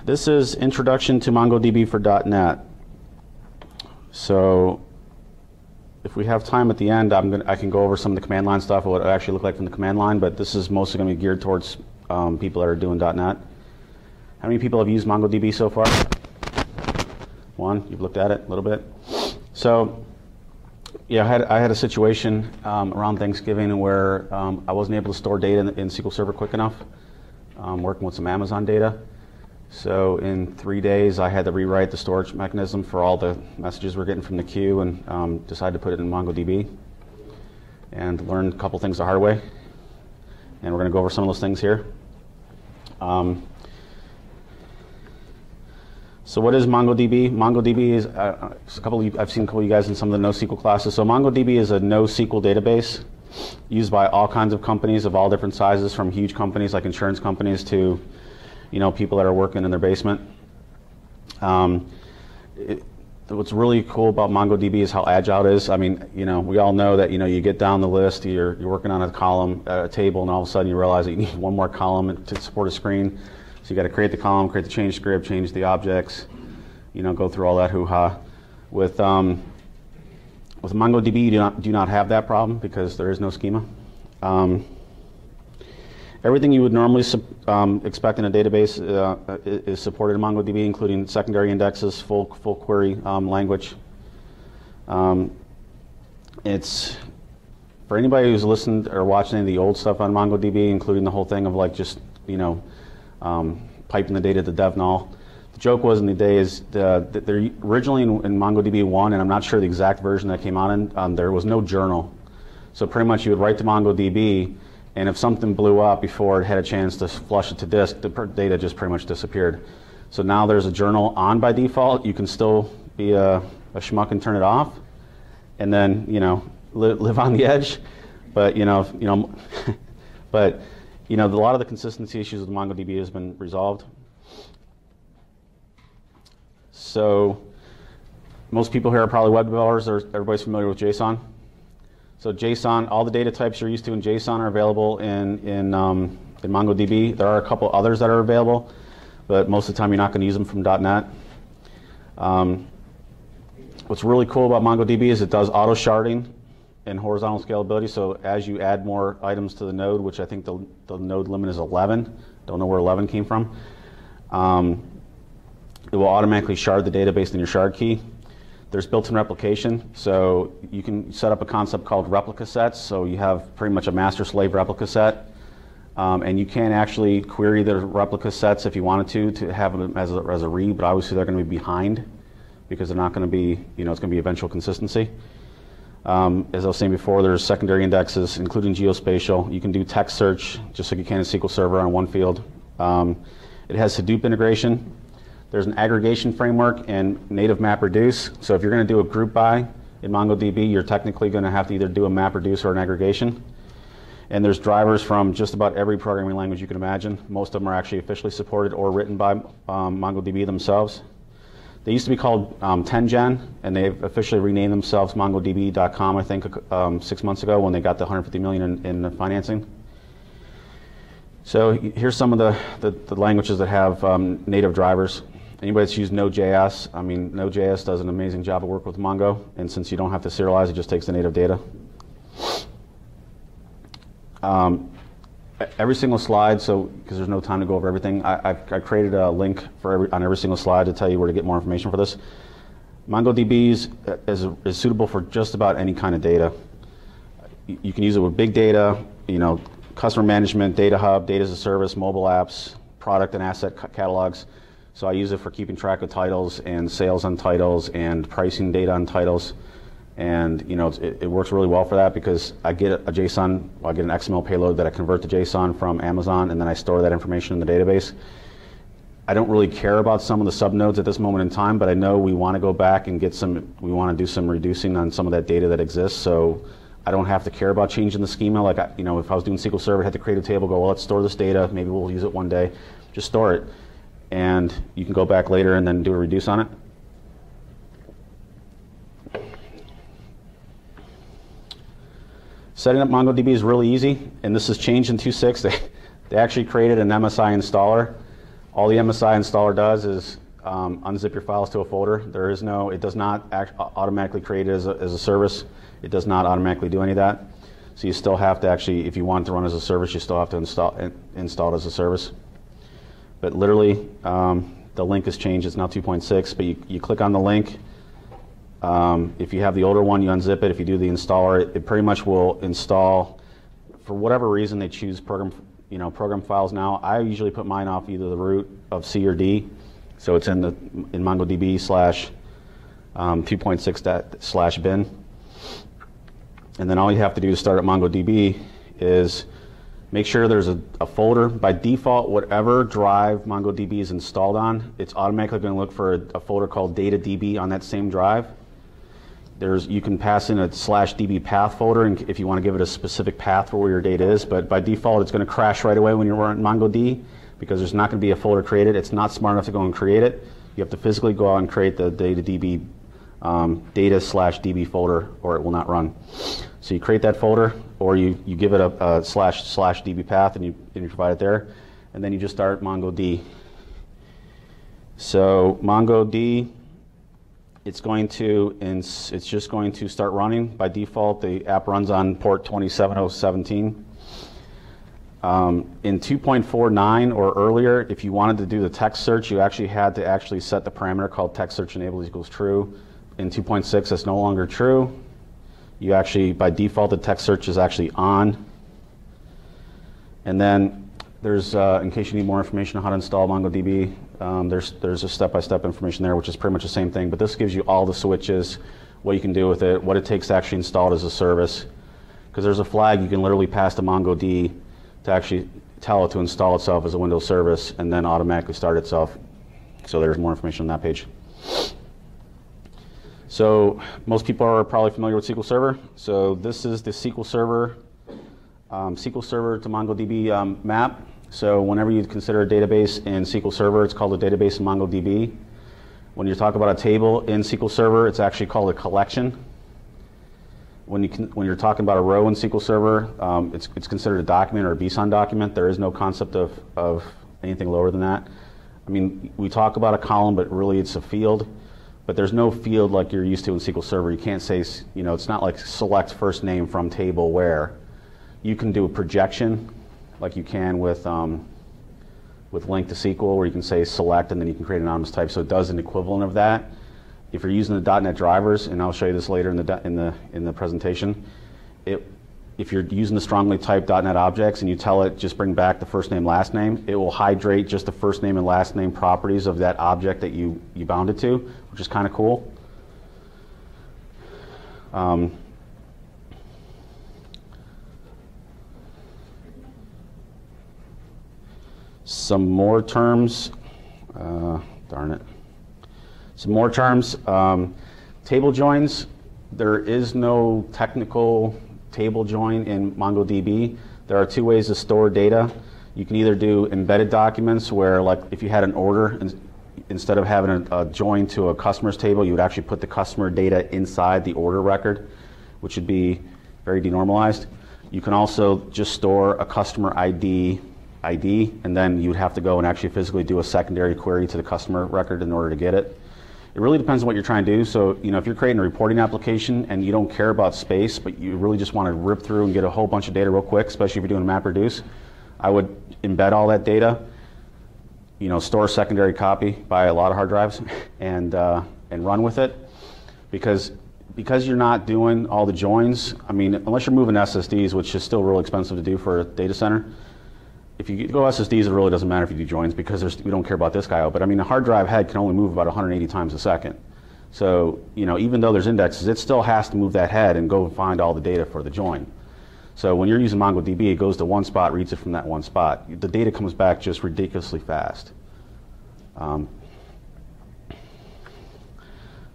This is Introduction to MongoDB for .NET. So if we have time at the end, I can go over some of the command line stuff, what it actually look like from the command line, but this is mostly going to be geared towards people that are doing .NET. How many people have used MongoDB so far? One, you've looked at it a little bit. So yeah, I had a situation around Thanksgiving where I wasn't able to store data in SQL Server quick enough, working with some Amazon data. So in 3 days, I had to rewrite the storage mechanism for all the messages we're getting from the queue, and decided to put it in MongoDB and learned a couple things the hard way. And we're going to go over some of those things here. So what is MongoDB? MongoDB is I've seen a couple of you guys in some of the NoSQL classes. So MongoDB is a NoSQL database used by all kinds of companies of all different sizes, from huge companies like insurance companies to people that are working in their basement. What's really cool about MongoDB is how agile it is. I mean, we all know that you get down the list, you're working on a column, a table, and all of a sudden you realize that you need one more column to support a screen. So you got to create the column, create the change script, change the objects, go through all that hoo-ha. With MongoDB, you do not have that problem because there is no schema. Everything you would normally expect in a database is supported in MongoDB, including secondary indexes, full query language. It's for anybody who's listened or watched any of the old stuff on MongoDB, including the whole thing of piping the data to dev null. The joke was in the day is that they're originally in MongoDB 1, and I'm not sure the exact version that came out in, there was no journal. So pretty much you would write to MongoDB, and if something blew up before it had a chance to flush it to disk, the data just pretty much disappeared. So now there's a journal on by default. You can still be a schmuck and turn it off, and then live on the edge. But but a lot of the consistency issues with MongoDB has been resolved. So most people here are probably web developers. Everybody's familiar with JSON. So JSON, all the data types you're used to in JSON are available in MongoDB. There are a couple others that are available, but most of the time you're not going to use them from .NET. What's really cool about MongoDB is it does auto sharding and horizontal scalability. So as you add more items to the node, which I think the node limit is 11, don't know where 11 came from, it will automatically shard the data based on your shard key. There's built-in replication, so you can set up a concept called replica sets. So you have pretty much a master-slave replica set, and you can actually query the replica sets if you wanted to have them as a read, but obviously they're going to be behind because they're not going to be, it's going to be eventual consistency. As I was saying before, there's secondary indexes, including geospatial. You can do text search just like you can in SQL Server on one field. It has Hadoop integration. There's an aggregation framework and native MapReduce. So if you're going to do a group by in MongoDB, you're technically going to have to either do a MapReduce or an aggregation. And there's drivers from just about every programming language you can imagine. Most of them are actually officially supported or written by MongoDB themselves. They used to be called 10gen, and they've officially renamed themselves MongoDB.com, I think, 6 months ago when they got the 150 million in financing. So here's some of the languages that have native drivers. Anybody that's used Node.js, Node.js does an amazing job of work with Mongo, and since you don't have to serialize, it just takes the native data. Every single slide, because there's no time to go over everything, I created a link on every single slide to tell you where to get more information for this. MongoDB is suitable for just about any kind of data. You can use it with big data, customer management, data hub, data as a service, mobile apps, product and asset catalogs. So I use it for keeping track of titles and sales on titles and pricing data on titles. And it works really well for that because I get a JSON, I get an XML payload that I convert to JSON from Amazon, and then I store that information in the database. I don't really care about some of the subnodes at this moment in time, but I know we want to go back and we want to do some reducing on some of that data that exists. So I don't have to care about changing the schema. Like, if I was doing SQL Server, I had to create a table, go, well, let's store this data. Maybe we'll use it one day. Just store it. And you can go back later and then do a reduce on it. Setting up MongoDB is really easy, and this has changed in 2.6. They actually created an MSI installer All the MSI installer does is unzip your files to a folder. There is no, it does not automatically create it as a service. It does not automatically do any of that. So you still have to actually, if you want it to run as a service, you still have to install it as a service. But literally, the link has changed. It's now 2.6, but you click on the link. If you have the older one, you unzip it. If you do the installer, it pretty much will install. For whatever reason, they choose program files now. I usually put mine off either the root of C or D, so it's in MongoDB / 2.6 / bin. And then all you have to do to start at MongoDB is make sure there's a folder. By default, whatever drive MongoDB is installed on, it's automatically going to look for a folder called DataDB on that same drive. You can pass in a /db path folder and if you want to give it a specific path for where your data is, but by default it's going to crash right away when you're running MongoDB because there's not going to be a folder created. It's not smart enough to go and create it. You have to physically go out and create the DataDB data/db folder or it will not run. So you create that folder or you give it a /db path and you provide it there, and then you just start MongoDB. So MongoDB, it's just going to start running. By default, the app runs on port 27017. In 2.49 or earlier, if you wanted to do the text search, you actually had to set the parameter called text search enabled equals true. In 2.6, that's no longer true. You actually, by default, the text search is actually on. And then there's, in case you need more information on how to install MongoDB, there's a step-by-step information there, which is pretty much the same thing, but this gives you all the switches, what you can do with it, what it takes to actually install it as a service. Because there's a flag you can literally pass to MongoDB to actually tell it to install itself as a Windows service and then automatically start itself. So there's more information on that page. So most people are probably familiar with SQL Server. So this is the SQL Server to MongoDB map. So whenever you consider a database in SQL Server, it's called a database in MongoDB. When you talk about a table in SQL Server, it's actually called a collection. When you're talking about a row in SQL Server, it's considered a document or a BSON document. There is no concept of anything lower than that. I mean, we talk about a column, but really it's a field. But there's no field like you're used to in SQL Server. You can't say, it's not like select first name from table where. You can do a projection like you can with link to SQL, where you can say select and then you can create an anonymous type. So it does an equivalent of that. If you're using the .NET drivers, and I'll show you this later in the presentation, if you're using the strongly typed .NET objects and you tell it just bring back the first name, last name, it will hydrate just the first name and last name properties of that object that you bound it to, which is kind of cool. Some more terms, darn it. Some more terms, table joins. There is no technical table join in MongoDB. There are two ways to store data. You can either do embedded documents where, like, if you had an order, instead of having a join to a customer's table, you would actually put the customer data inside the order record, which would be very denormalized. You can also just store a customer ID, and then you would have to go and actually physically do a secondary query to the customer record in order to get it. It really depends on what you're trying to do. So, if you're creating a reporting application and you don't care about space, but you really just want to rip through and get a whole bunch of data real quick, especially if you're doing MapReduce, I would embed all that data, store a secondary copy, buy a lot of hard drives, and run with it. Because you're not doing all the joins, unless you're moving SSDs, which is still really expensive to do for a data center. If you go SSDs, it really doesn't matter if you do joins because we don't care about disk I/O. But a hard drive head can only move about 180 times a second. So even though there's indexes, it still has to move that head and go find all the data for the join. So when you're using MongoDB, it goes to one spot, reads it from that one spot. The data comes back just ridiculously fast. Oops,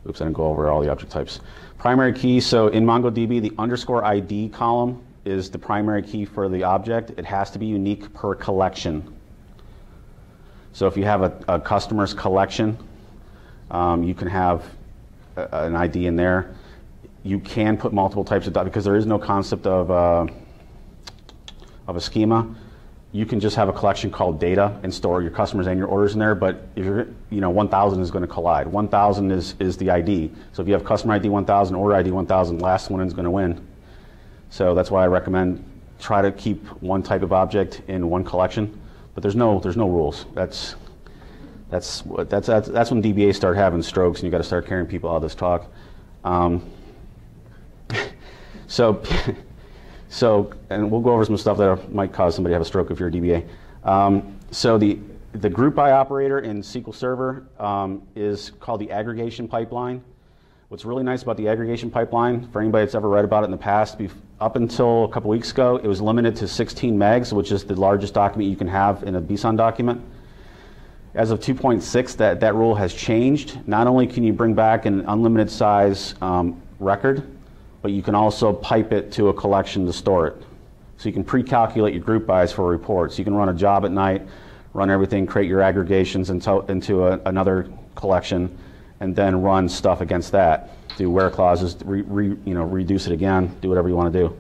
I didn't go over all the object types. Primary key. So in MongoDB, the _ID column is the primary key for the object. It has to be unique per collection. So if you have a customer's collection, you can have an ID in there. You can put multiple types of data because there is no concept of a schema. you can just have a collection called data and store your customers and your orders in there, but if you're, 1,000 is going to collide. 1,000 is the ID. So if you have customer ID 1,000, order ID 1,000, last one is going to win. So that's why I recommend try to keep one type of object in one collection, but there's no rules. That's when DBAs start having strokes and you got to start carrying people out of this talk. So, and we'll go over some stuff that might cause somebody to have a stroke if you're a DBA. So the group by operator in SQL Server is called the aggregation pipeline. What's really nice about the aggregation pipeline, for anybody that's ever read about it in the past, up until a couple weeks ago, it was limited to 16 megs, which is the largest document you can have in a BSON document. As of 2.6, that rule has changed. Not only can you bring back an unlimited size record, but you can also pipe it to a collection to store it. So you can pre-calculate your group bys for reports. You can run a job at night, run everything, create your aggregations into another collection, and then run stuff against that. Do where clauses, reduce it again, do whatever you want to do.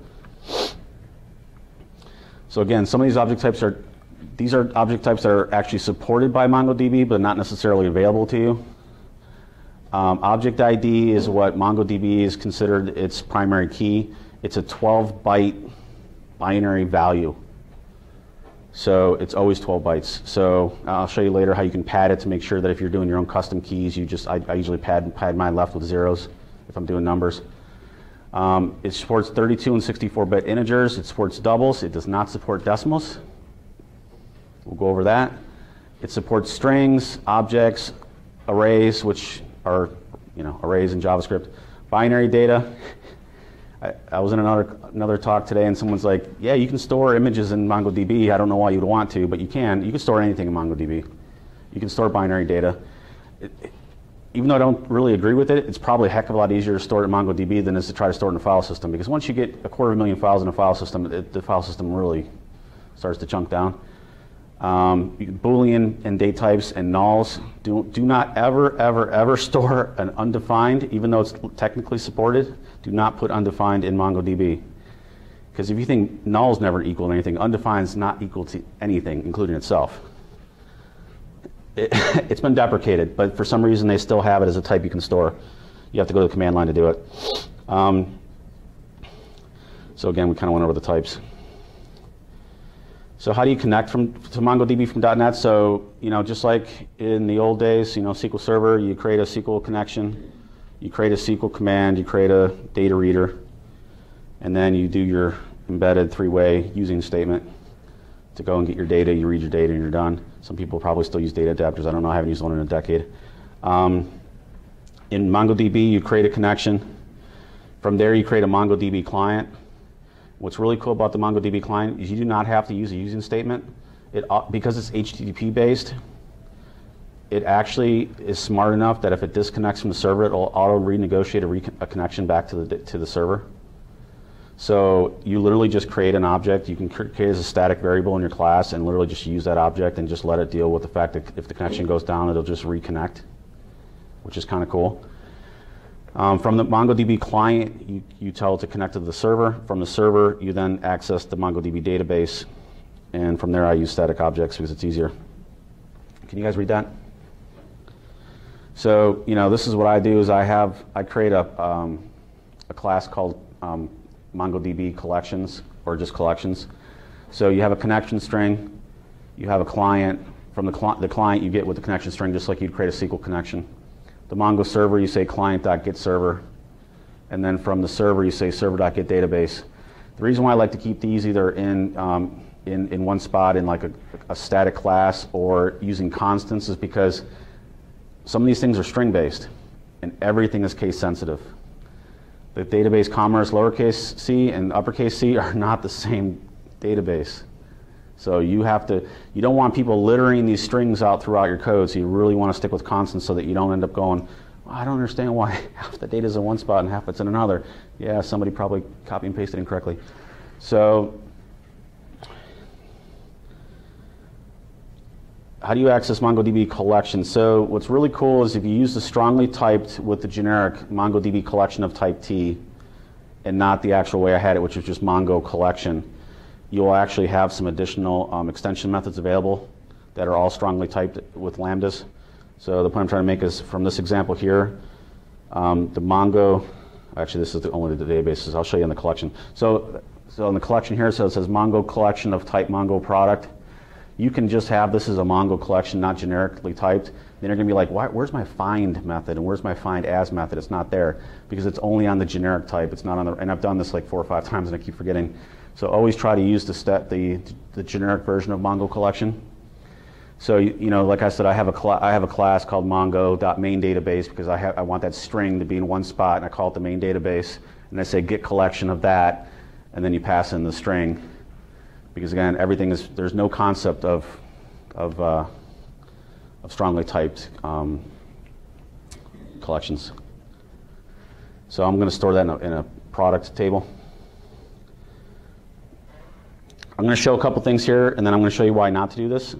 So again, some of these object types are object types that are actually supported by MongoDB, but not necessarily available to you. Object ID is what MongoDB is considered its primary key. It's a 12-byte binary value. So it's always 12 bytes. So I'll show you later how you can pad it to make sure that if you're doing your own custom keys, I usually pad mine left with zeros if I'm doing numbers. It supports 32 and 64-bit integers. It supports doubles. It does not support decimals. We'll go over that. It supports strings, objects, arrays, which are arrays in JavaScript, binary data. I was in another talk today, and someone's like, "Yeah, you can store images in MongoDB. I don't know why you'd want to, but you can. You can store anything in MongoDB. You can store binary data." Even though I don't really agree with it, it's probably a heck of a lot easier to store it in MongoDB than it is to try to store it in a file system. Because once you get 250,000 files in a file system, the file system really starts to chunk down. Boolean and date types and nulls. Do not ever store an undefined, even though it's technically supported. Do not put undefined in MongoDB. Because if you think nulls never equal anything, undefined is not equal to anything, including itself. It's been deprecated, but for some reason they still have it as a type you can store. You have to go to the command line to do it. So again, we kind of went over the types. So how do you connect to MongoDB from .NET? So, just like in the old days, SQL Server, you create a SQL connection, you create a SQL command, you create a data reader, and then you do your embedded three-way using statement to go and get your data. You read your data and you're done. Some people probably still use data adapters. I don't know. I haven't used one in a decade. In MongoDB, you create a connection. From there, you create a MongoDB client. What's really cool about the MongoDB client is you do not have to use a using statement. Because it's HTTP based, it actually is smart enough that if it disconnects from the server, it will auto renegotiate a connection back to the server. So you literally just create an object. You can create as a static variable in your class and literally just use that object and just let it deal with the fact that if the connection goes down, it'll just reconnect, which is kind of cool. From the MongoDB client, you tell it to connect to the server. From the server, you then access the MongoDB database. And from there, I use static objects because it's easier. Can you guys read that? So, this is what I do is I create a class called MongoDB Collections, or just Collections. So you have a connection string, you have a client. From the client, you get with the connection string just like you'd create a SQL connection. The Mongo server, you say client.getServer, and then from the server, you say server.getDatabase. The reason why I like to keep these either in one spot in like a static class or using constants is because some of these things are string-based, and everything is case-sensitive. The database commerce lowercase c and uppercase c are not the same database. So you don't want people littering these strings out throughout your code, so you really want to stick with constants so that you don't end up going, well, I don't understand why half the data is in one spot and half it's in another. Yeah, somebody probably copy and pasted incorrectly. So how do you access MongoDB Collections? So what's really cool is if you use the strongly typed with the generic MongoDB collection of type T and not the actual way I had it, which was just Mongo collection, you'll actually have some additional extension methods available that are all strongly typed with lambdas. So the point I'm trying to make is from this example here, the Mongo, actually this is only the databases, I'll show you in the collection. So in the collection here, so it says Mongo collection of type Mongo product. You can just have this as a Mongo collection, not generically typed. Then you're going to be like, where's my find method and where's my find as method? It's not there because it's only on the generic type. It's not on the, and I've done this like 4 or 5 times and I keep forgetting. So always try to use the generic version of Mongo collection. So you know, like I said, I have a class called Mongo.main database because I want that string to be in one spot, and I call it the main database, and I say get collection of that, and then you pass in the string. Because again, everything is, there's no concept of strongly typed collections. So I'm going to store that in a product table. I'm going to show a couple things here, and then I'm going to show you why not to do this.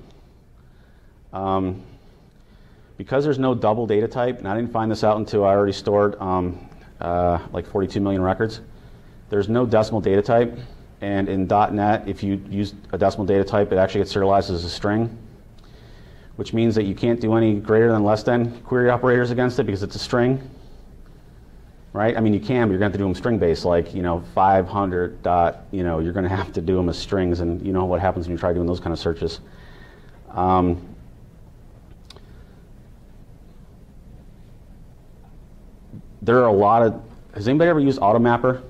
Because there's no double data type, and I didn't find this out until I already stored like 42 million records, there's no decimal data type. And in .NET, if you use a decimal data type, it actually gets serialized as a string, which means that you can't do any greater than less than query operators against it because it's a string, right? I mean, you can, but you're going to have to do them string-based, like, you know, 500 dot, you know, you're going to have to do them as strings, and you know what happens when you try doing those kind of searches. There are a lot of, has anybody ever used AutoMapper?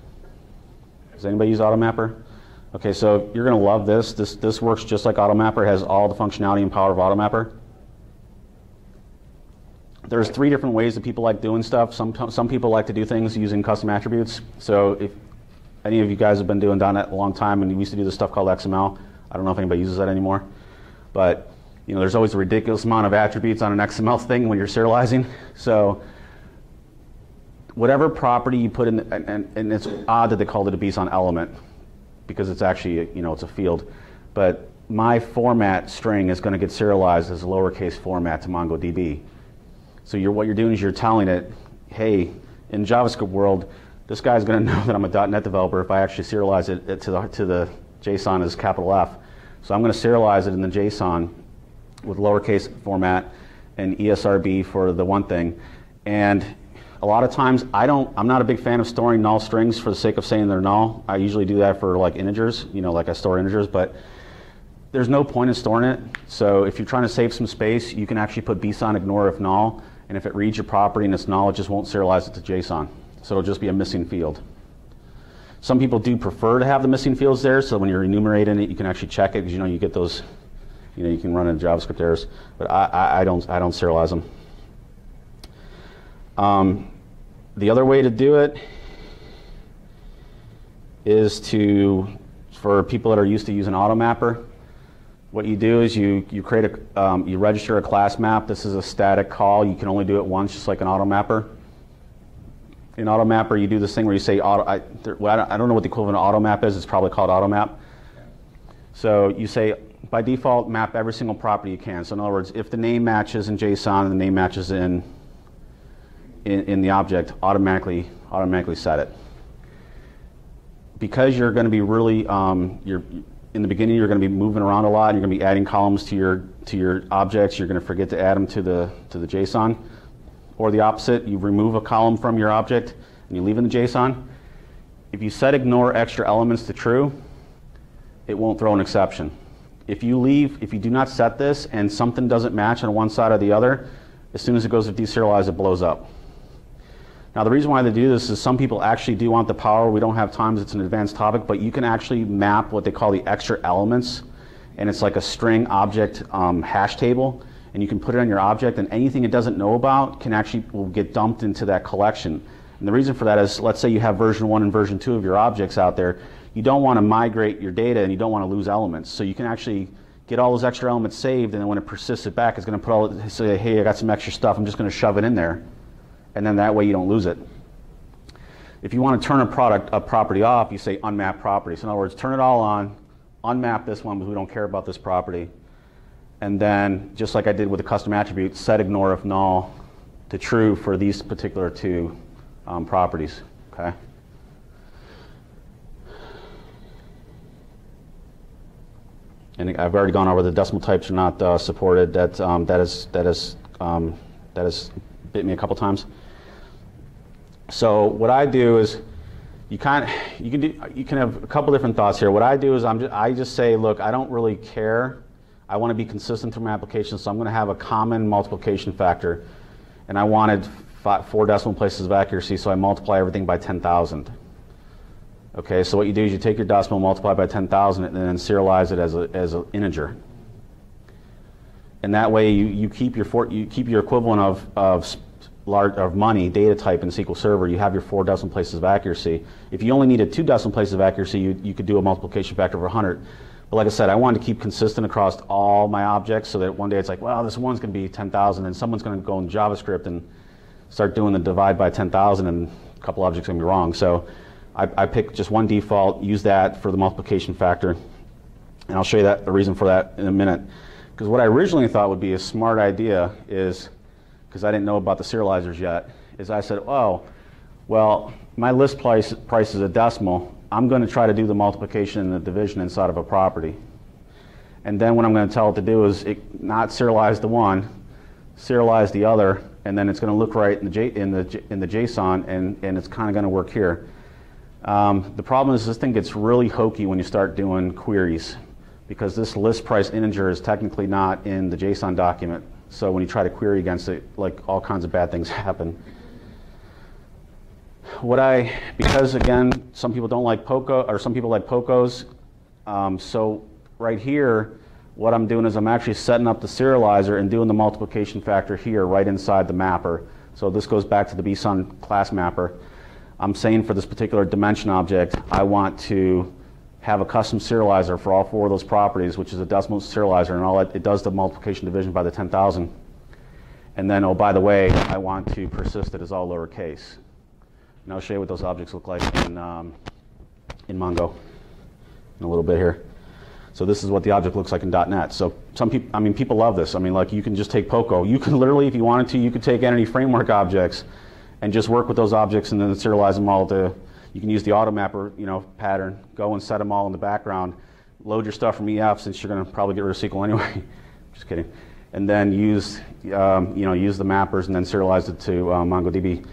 Does anybody use AutoMapper? Okay, so you're going to love this. This works just like AutoMapper. It has all the functionality and power of AutoMapper. There's 3 different ways that people like doing stuff. Some people like to do things using custom attributes. So if any of you guys have been doing .NET a long time and you used to do this stuff called XML, I don't know if anybody uses that anymore. But you know, there's always a ridiculous amount of attributes on an XML thing when you're serializing. So whatever property you put in, and it's odd that they called it a BSON element because it's actually, you know, it's a field. But my format string is going to get serialized as a lowercase format to MongoDB. So what you're doing is you're telling it, hey, in JavaScript world, this guy's going to know that I'm a .NET developer if I actually serialize it to the JSON as capital F. So I'm going to serialize it in the JSON with lowercase format and ESRB for the one thing. And a lot of times, I'm not a big fan of storing null strings for the sake of saying they're null. I usually do that for like integers, you know, like I store integers, but there's no point in storing it. So if you're trying to save some space, you can actually put bson ignore if null, and if it reads your property and it's null, it just won't serialize it to JSON. So it'll just be a missing field. Some people do prefer to have the missing fields there, so when you're enumerating it, you can actually check it, because you know you get those, you know, you can run into JavaScript errors, but I don't serialize them. The other way to do it is for people that are used to using AutoMapper, what you do is you create you register a class map. This is a static call. You can only do it once, just like an AutoMapper. In AutoMapper, you do this thing where you say, I don't know what the equivalent of AutoMap is. It's probably called AutoMap. So you say, by default, map every single property you can. So in other words, if the name matches in JSON and the name matches in the object, automatically set it. Because you're going to be really, in the beginning you're going to be moving around a lot, and you're going to be adding columns to your objects, you're going to forget to add them to the JSON. Or the opposite, you remove a column from your object and you leave it in the JSON. If you set ignore extra elements to true, it won't throw an exception. If you do not set this and something doesn't match on one side or the other, as soon as it goes to deserialize, it blows up. Now the reason why they do this is some people actually do want the power. We don't have time, it's an advanced topic, but you can actually map what they call the extra elements, and it's like a string object hash table, and you can put it on your object, and anything it doesn't know about will get dumped into that collection. And the reason for that is, let's say you have version 1 and version 2 of your objects out there. You don't want to migrate your data and you don't want to lose elements. So you can actually get all those extra elements saved, and then when it persists it back, it's going to say, hey, I got some extra stuff, I'm just going to shove it in there. And then that way you don't lose it. If you want to turn a property off, you say unmap property. So in other words, turn it all on, unmap this one because we don't care about this property. And then, just like I did with the custom attribute, set ignore if null to true for these particular 2 properties. Okay. And I've already gone over the decimal types are not supported. That has bit me a couple times. So what I do is, you can have a couple different thoughts here. What I do is I just say, look, I don't really care. I want to be consistent through my application, so I'm going to have a common multiplication factor, and I wanted 4 decimal places of accuracy, so I multiply everything by 10,000. Okay, so what you do is you take your decimal, multiply by 10,000, and then serialize it as an integer. And that way you keep your equivalent of money data type in SQL Server. You have your 4 decimal places of accuracy. If you only needed 2 decimal places of accuracy, you could do a multiplication factor of 100. But like I said, I wanted to keep consistent across all my objects, so that one day it's like, well, this one's going to be 10,000, and someone's going to go in JavaScript and start doing the divide by 10,000, and a couple objects are going to be wrong. So I picked just one default, use that for the multiplication factor, and I'll show you the reason for that in a minute. Because what I originally thought would be a smart idea is, because I didn't know about the serializers yet, is I said, oh, well, my list price is a decimal. I'm going to try to do the multiplication and the division inside of a property. And then what I'm going to tell it to do is not serialize the one, serialize the other, and then it's going to look right in the JSON, and it's kind of going to work here. The problem is this thing gets really hokey when you start doing queries, because this list price integer is technically not in the JSON document. So when you try to query against it, like, all kinds of bad things happen. Because again, some people don't like Poco, or some people like Pocos. So right here, what I'm doing is I'm actually setting up the serializer and doing the multiplication factor here right inside the mapper. So this goes back to the bson class mapper. I'm saying for this particular dimension object, I want to have a custom serializer for all 4 of those properties, which is a decimal serializer, and it does the multiplication division by the 10,000. And then, oh, by the way, I want to persist it as all lowercase. And I'll show you what those objects look like in Mongo in a little bit here. So this is what the object looks like in .NET. So people love this. I mean, like, you can just take Poco. You can literally, if you wanted to, you could take Entity Framework objects and just work with those objects and then serialize them all to. You can use the AutoMapper, pattern. Go and set them all in the background. Load your stuff from EF, since you're going to probably get rid of SQL anyway. Just kidding. And then use the mappers and then serialize it to MongoDB.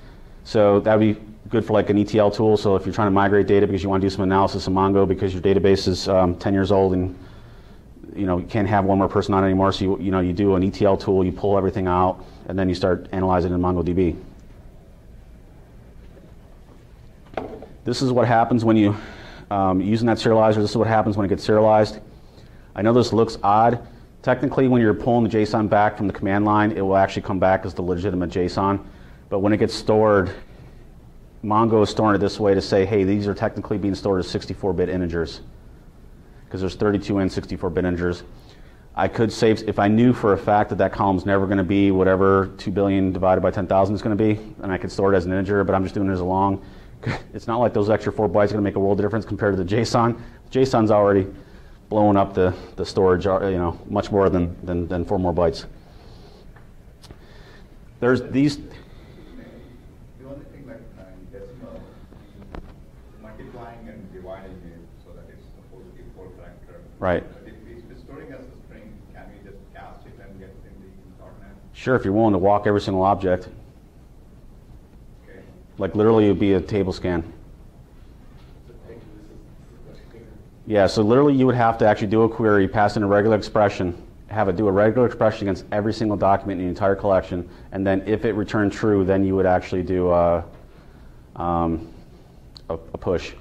So that would be good for like an ETL tool. So if you're trying to migrate data because you want to do some analysis in Mongo because your database is 10 years old and you can't have one more person on it anymore. So you do an ETL tool, you pull everything out, and then you start analyzing in MongoDB. This is what happens when you using that serializer. This is what happens when it gets serialized. I know this looks odd. Technically, when you're pulling the JSON back from the command line, it will actually come back as the legitimate JSON. But when it gets stored, Mongo is storing it this way to say, hey, these are technically being stored as 64-bit integers, because there's 32 and 64-bit integers. I could save, if I knew for a fact that column's never going to be whatever 2 billion divided by 10,000 is going to be, and I could store it as an integer, but I'm just doing it as a long. It's not like those extra 4 bytes are going to make a world of difference compared to the JSON. JSON's already blowing up the storage, much more than 4 more bytes. There's these. The only thing like in decimal, multiplying and dividing it so that it's supposed to be 4 character. Right. But if it's storing as a string, can we just cast it and get it in the .NET? Sure, if you're willing to walk every single object. Like literally, it would be a table scan. Yeah, so literally you would have to actually do a query, pass in a regular expression, have it do a regular expression against every single document in the entire collection, and then if it returned true, then you would actually do a push.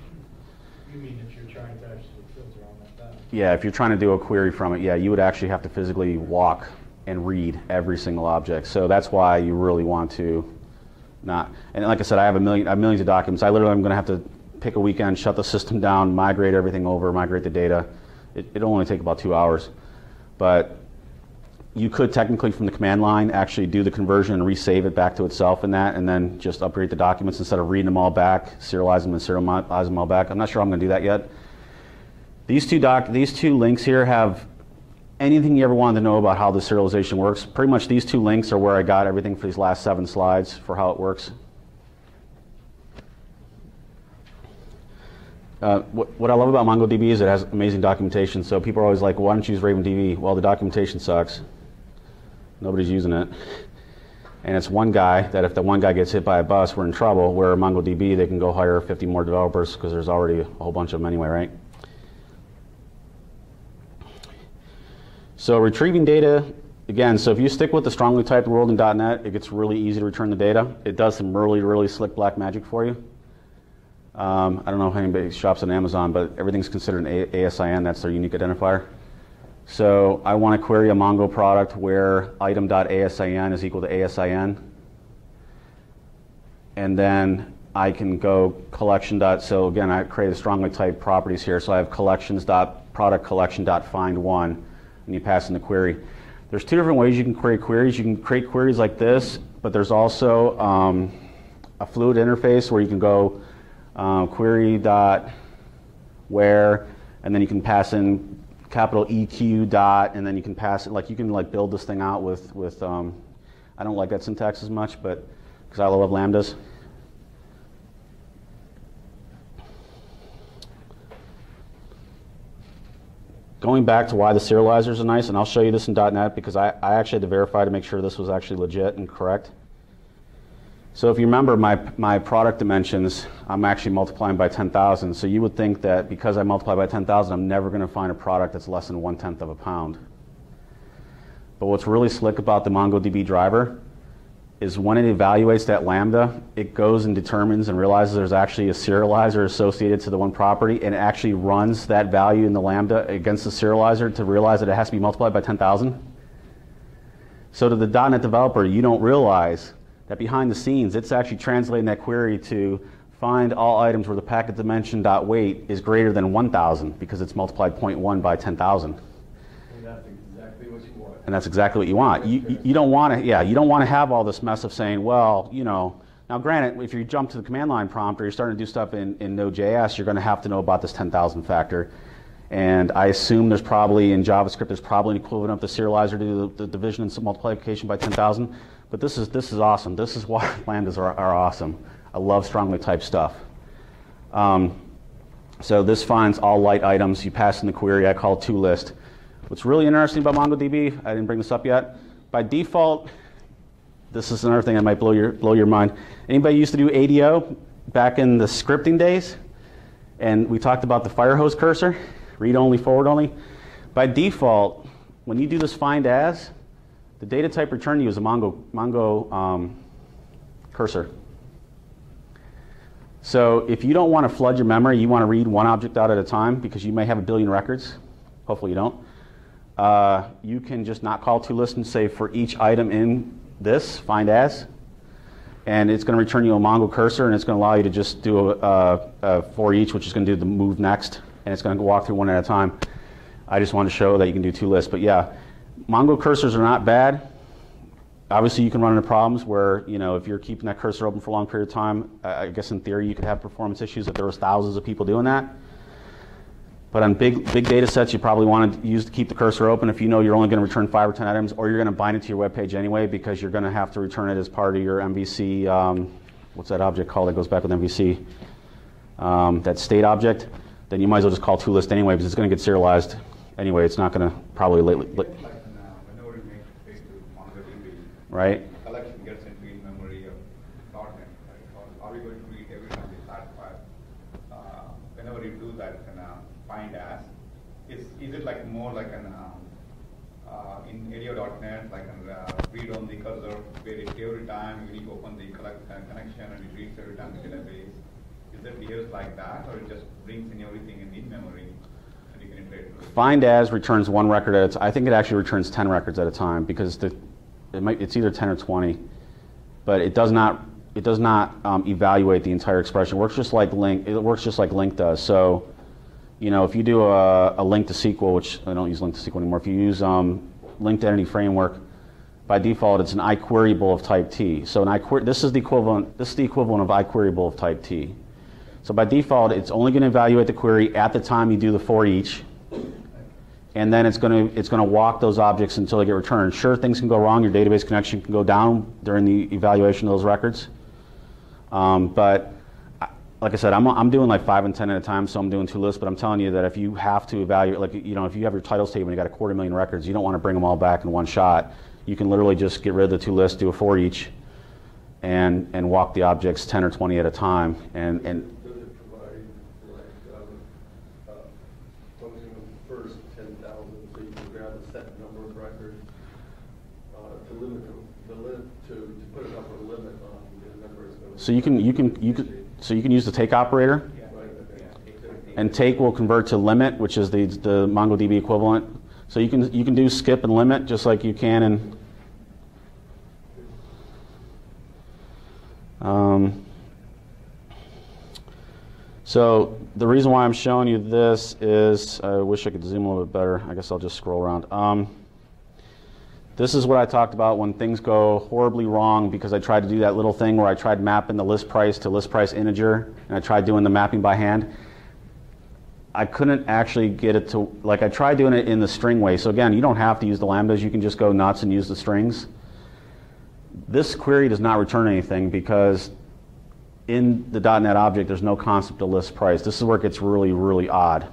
You mean if you're trying to actually filter on that data? Yeah, if you're trying to do a query from it, yeah, you would actually have to physically walk and read every single object. So that's why you really want to not. And like I said, I have millions of documents. I literally am going to have to pick a weekend, shut the system down, migrate everything over, migrate the data. It'll only take about 2 hours. But you could technically, from the command line, actually do the conversion and resave it back to itself in that, and then just upgrade the documents instead of reading them all back, serialize them and serialize them all back. I'm not sure I'm going to do that yet. These two links here have anything you ever wanted to know about how the serialization works. Pretty much these 2 links are where I got everything for these last 7 slides for how it works. What I love about MongoDB is it has amazing documentation. So people are always like, why don't you use RavenDB? Well, the documentation sucks. Nobody's using it. And it's one guy that if the one guy gets hit by a bus, we're in trouble. Where MongoDB, they can go hire 50 more developers because there's already a whole bunch of them anyway, right? So retrieving data, again, so if you stick with the strongly typed world in .NET, it gets really easy to return the data. It does some really, really slick black magic for you. I don't know if anybody shops on Amazon, but everything's considered an ASIN. That's their unique identifier. So I want to query a Mongo product where item.asin is equal to ASIN. And then I can go collection. So again, I created strongly typed properties here. So I have collections.productCollection.find1, and you pass in the query. There's two different ways you can create queries. You can create queries like this, but there's also a fluid interface where you can go query.where, and then you can pass in capital EQ dot, and then you can pass it, like you can like build this thing out with I don't like that syntax as much, but because I love lambdas. Going back to why the serializers are nice, and I'll show you this in .NET because I actually had to verify to make sure this was actually legit and correct. So if you remember my product dimensions, I'm actually multiplying by 10,000. So you would think that because I multiply by 10,000, I'm never going to find a product that's less than 1/10 of a pound. But what's really slick about the MongoDB driver is when it evaluates that lambda, it goes and determines and realizes there's actually a serializer associated to the one property, and it actually runs that value in the lambda against the serializer to realize that it has to be multiplied by 10,000. So to the .NET developer, you don't realize that behind the scenes, it's actually translating that query to find all items where the packet dimension .weight is greater than 1,000 because it's multiplied 0.1 by 10,000. And that's exactly what you want. And that's exactly what you want. You don't want to, yeah, you don't want to have all this mess of saying, well, you know, now granted, if you jump to the command line prompt or you're starting to do stuff in Node.js, you're going to have to know about this 10,000 factor. And I assume there's probably, in JavaScript, there's probably an equivalent of the serializer to do the division and multiplication by 10,000. But this is awesome. This is why lambdas are awesome. I love strongly typed stuff. So this finds all light items. You pass in the query. I call it toList. What's really interesting about MongoDB, I didn't bring this up yet. By default, this is another thing that might blow your mind. Anybody used to do ADO back in the scripting days? And we talked about the fire hose cursor, read only, forward only. By default, when you do this find as, the data type returned to you is a Mongo cursor. So if you don't want to flood your memory, you want to read one object out at a time because you may have a billion records. Hopefully you don't. You can just not call toList and say for each item in this, find as. And it's going to return you a Mongo cursor, and it's going to allow you to just do a for each, which is going to do the move next. And it's going to walk through one at a time. I just wanted to show that you can do toList. But yeah, Mongo cursors are not bad. Obviously, you can run into problems where, you know, if you're keeping that cursor open for a long period of time, I guess in theory you could have performance issues if there was thousands of people doing that. But on big data sets, you probably want to use to keep the cursor open if you know you're only going to return 5 or 10 items, or you're going to bind it to your web page anyway because you're going to have to return it as part of your MVC. What's that object called that goes back with MVC? That state object. Then you might as well just call toList anyway because it's going to get serialized anyway. It's not going to probably whenever you make a page to MongoDB, right? collection gets into in-memory of .NET, right? Or are we going to read every time we start file? Whenever you do that, find as, is it like more like an in ADO.NET, like a read-only cursor where it every time you need to open the connection and it reads every time the database? Is it behaves like that, or it just brings in everything in memory and you can iterate through it? Find as returns one record at a time. I think it actually returns 10 records at a time because it's either 10 or 20, but it does not evaluate the entire expression. It works just like LINQ. It works just like LINQ does. So, you know, if you do a link to SQL, which I don't use link to SQL anymore, if you use linked entity framework, by default it's an iQueryable of type T. So this is the equivalent of iQueryable of type T. So by default, it's only going to evaluate the query at the time you do the for each, and then it's going to walk those objects until they get returned. Sure, things can go wrong. Your database connection can go down during the evaluation of those records, but like I said, I'm doing like 5 and 10 at a time, so I'm doing 2 lists, but I'm telling you that if you have to evaluate, like, you know, if you have your titles table and you got 250,000 records, you don't want to bring them all back in one shot. You can literally just get rid of the 2 lists, do a for each, and walk the objects 10 or 20 at a time. And Does it provide, like, function of the first 10,000, so you can grab a set number of records to limit to put an upper limit on the number it's going to. so you can use the take operator, and take will convert to limit, which is the MongoDB equivalent. So you can do skip and limit just like you can in so the reason why I'm showing you this is, I wish I could zoom a little bit better. I guess I'll just scroll around. This is what I talked about when things go horribly wrong, because I tried to do that little thing where I tried mapping the list price to list price integer, and I tried doing the mapping by hand. I couldn't actually get it to, like, I tried doing it in the string way. So again, you don't have to use the lambdas. You can just go nuts and use the strings. This query does not return anything because in the .NET object, there's no concept of list price. This is where it gets really, really odd.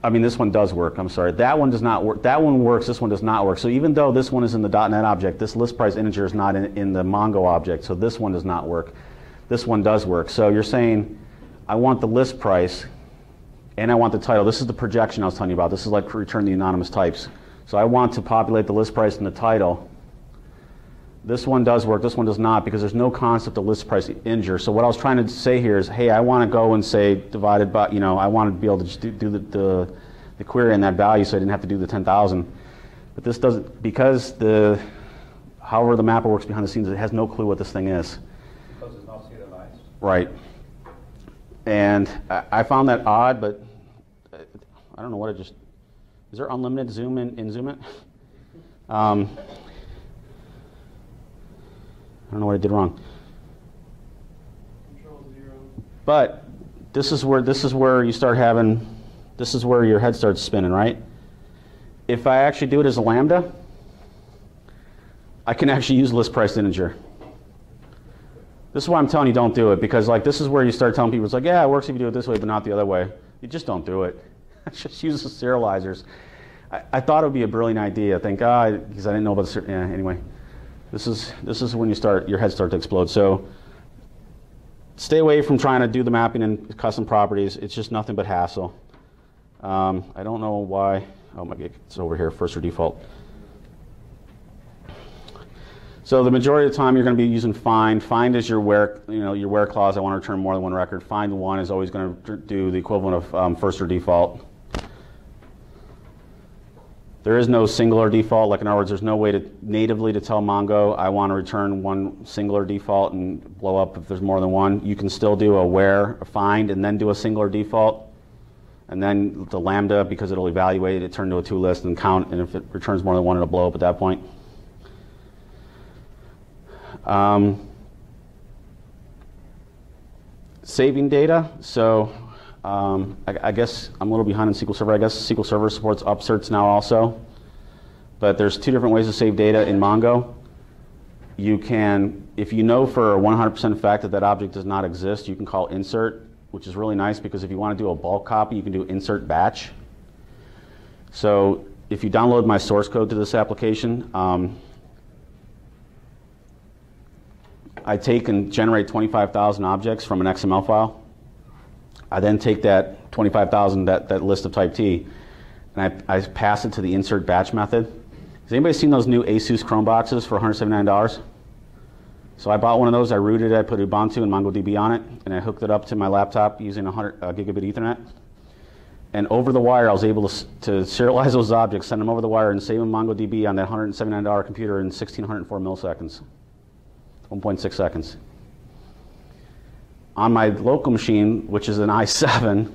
I mean, this one does work. I'm sorry. That one does not work. That one works. This one does not work. So even though this one is in the .NET object, this list price integer is not in the Mongo object. So this one does not work. This one does work. So you're saying, I want the list price, and I want the title. This is the projection I was telling you about. This is like return the anonymous types. So I want to populate the list price and the title. This one does work. This one does not, because there's no concept of list price integer. So what I was trying to say here is, hey, I want to go and say divided by, you know, I want to be able to just do the query in that value, so I didn't have to do the 10,000. But this doesn't, because however the mapper works behind the scenes, it has no clue what this thing is. Because it's not serialized. Right. And I found that odd, but I don't know what it just, is there unlimited zoom in Zoom It? I don't know what I did wrong. Control 0. But this is where you start having, this is where your head starts spinning, right? If I actually do it as a lambda, I can actually use list price integer. This is why I'm telling you don't do it, because like this is where you start telling people, it's like, yeah, it works if you do it this way, but not the other way. You just don't do it. Just use the serializers. I thought it would be a brilliant idea. Thank God, because I didn't know about the anyway. This is when your head starts to explode. So stay away from trying to do the mapping and custom properties. It's just nothing but hassle. I don't know why. Oh my God, it's over here, first or default. So the majority of the time you're going to be using find. Find is your where clause. I want to return more than one record. Find one is always going to do the equivalent of first or default. There is no singular default. Like in other words, there's no way to natively to tell Mongo I want to return one singular default and blow up if there's more than one. You can still do a where, a find, and then do a singular default. And then the lambda, because it'll evaluate it, turn to a to list and count. And if it returns more than one, it'll blow up at that point. Saving data. So I guess I'm a little behind in SQL Server. I guess SQL Server supports upserts now also. But there's 2 different ways to save data in Mongo. You can, if you know for a 100% fact that that object does not exist, you can call insert, which is really nice because if you want to do a bulk copy, you can do insert batch. So if you download my source code to this application, I take and generate 25,000 objects from an XML file. I then take that 25,000, that list of type T, and I pass it to the insert batch method. Has anybody seen those new Asus Chrome boxes for $179? So I bought one of those, I rooted it, I put Ubuntu and MongoDB on it, and I hooked it up to my laptop using 100 gigabit Ethernet. And over the wire, I was able to serialize those objects, send them over the wire, and save them MongoDB on that $179 computer in 1,604 milliseconds, 1.6 seconds. On my local machine, which is an i7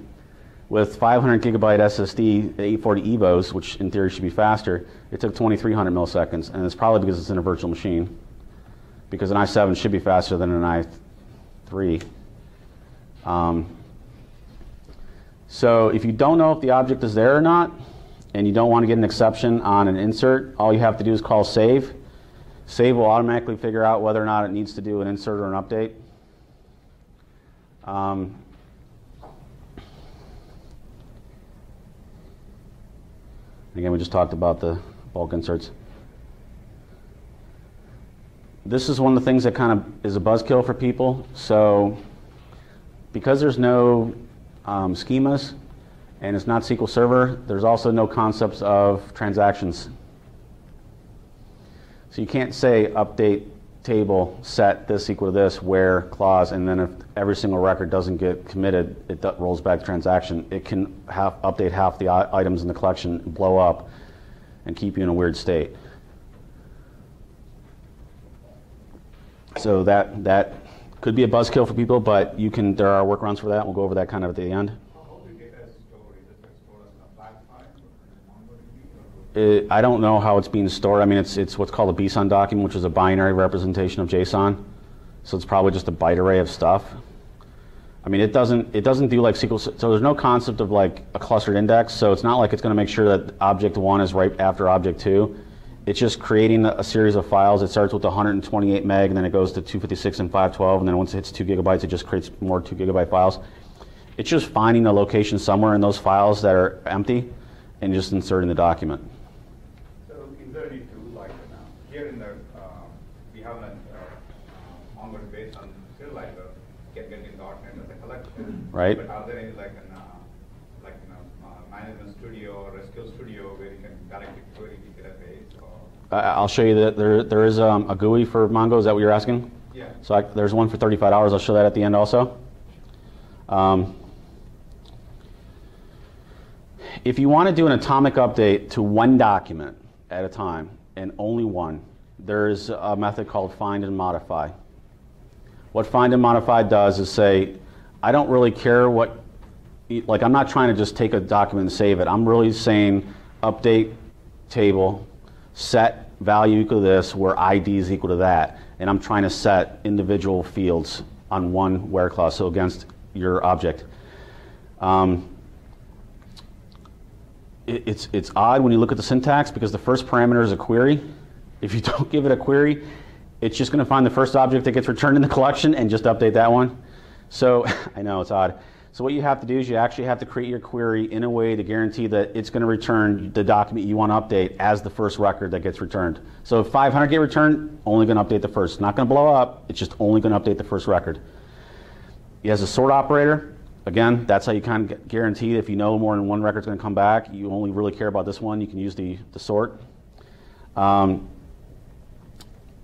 with 500 gigabyte SSD, 840 EVOs, which in theory should be faster, it took 2,300 milliseconds, and it's probably because it's in a virtual machine. Because an i7 should be faster than an i3. So if you don't know if the object is there or not, and you don't want to get an exception on an insert, all you have to do is call save. Save will automatically figure out whether or not it needs to do an insert or an update. Again, we just talked about the bulk inserts. This is one of the things that kind of is a buzzkill for people. So because there's no schemas and it's not SQL Server, there's also no concepts of transactions. So you can't say update table, set this equal to this, where clause, and then if every single record doesn't get committed, it rolls back the transaction. It can update half the items in the collection, blow up, and keep you in a weird state. So that could be a buzzkill for people, but there are workarounds for that. We'll go over that kind of at the end. How the data is stored? Is it stored as a flat file or in MongoDB? I don't know how it's being stored. I mean, it's what's called a BSON document, which is a binary representation of JSON. So it's probably just a byte array of stuff. I mean, it doesn't do like SQL. So there's no concept of like a clustered index. So it's not like it's going to make sure that object 1 is right after object 2. It's just creating a series of files. It starts with 128 meg, and then it goes to 256 and 512, and then once it hits 2 gigabytes, it just creates more 2 gigabyte files. It's just finding a location somewhere in those files that are empty and just inserting the document. So is there any tool like here in the we have a MongoDB based on Serializer can get in .NET as a collection, right? But are there any Management Studio or SQL Studio where you can directly query the database? Or I'll show you that there is a GUI for Mongo. Is that what you're asking? Yeah. So there's one for $35. I'll show that at the end also. If you want to do an atomic update to one document at a time, and only one, there's a method called find and modify. What find and modify does is say, I don't really care what, like I'm not trying to just take a document and save it. I'm really saying update table, set value equal to this, where ID is equal to that. And I'm trying to set individual fields on one where clause, so against your object. It's odd when you look at the syntax because the first parameter is a query. If you don't give it a query, it's just going to find the first object that gets returned in the collection and just update that one. So I know it's odd. So what you have to do is you actually have to create your query in a way to guarantee that it's going to return the document you want to update as the first record that gets returned. So if 500 get returned, only going to update the first. It's not going to blow up. It's just only going to update the first record. It has a sort operator. Again, that's how you kind of guarantee if you know more than one record is going to come back, you only really care about this one, you can use the sort.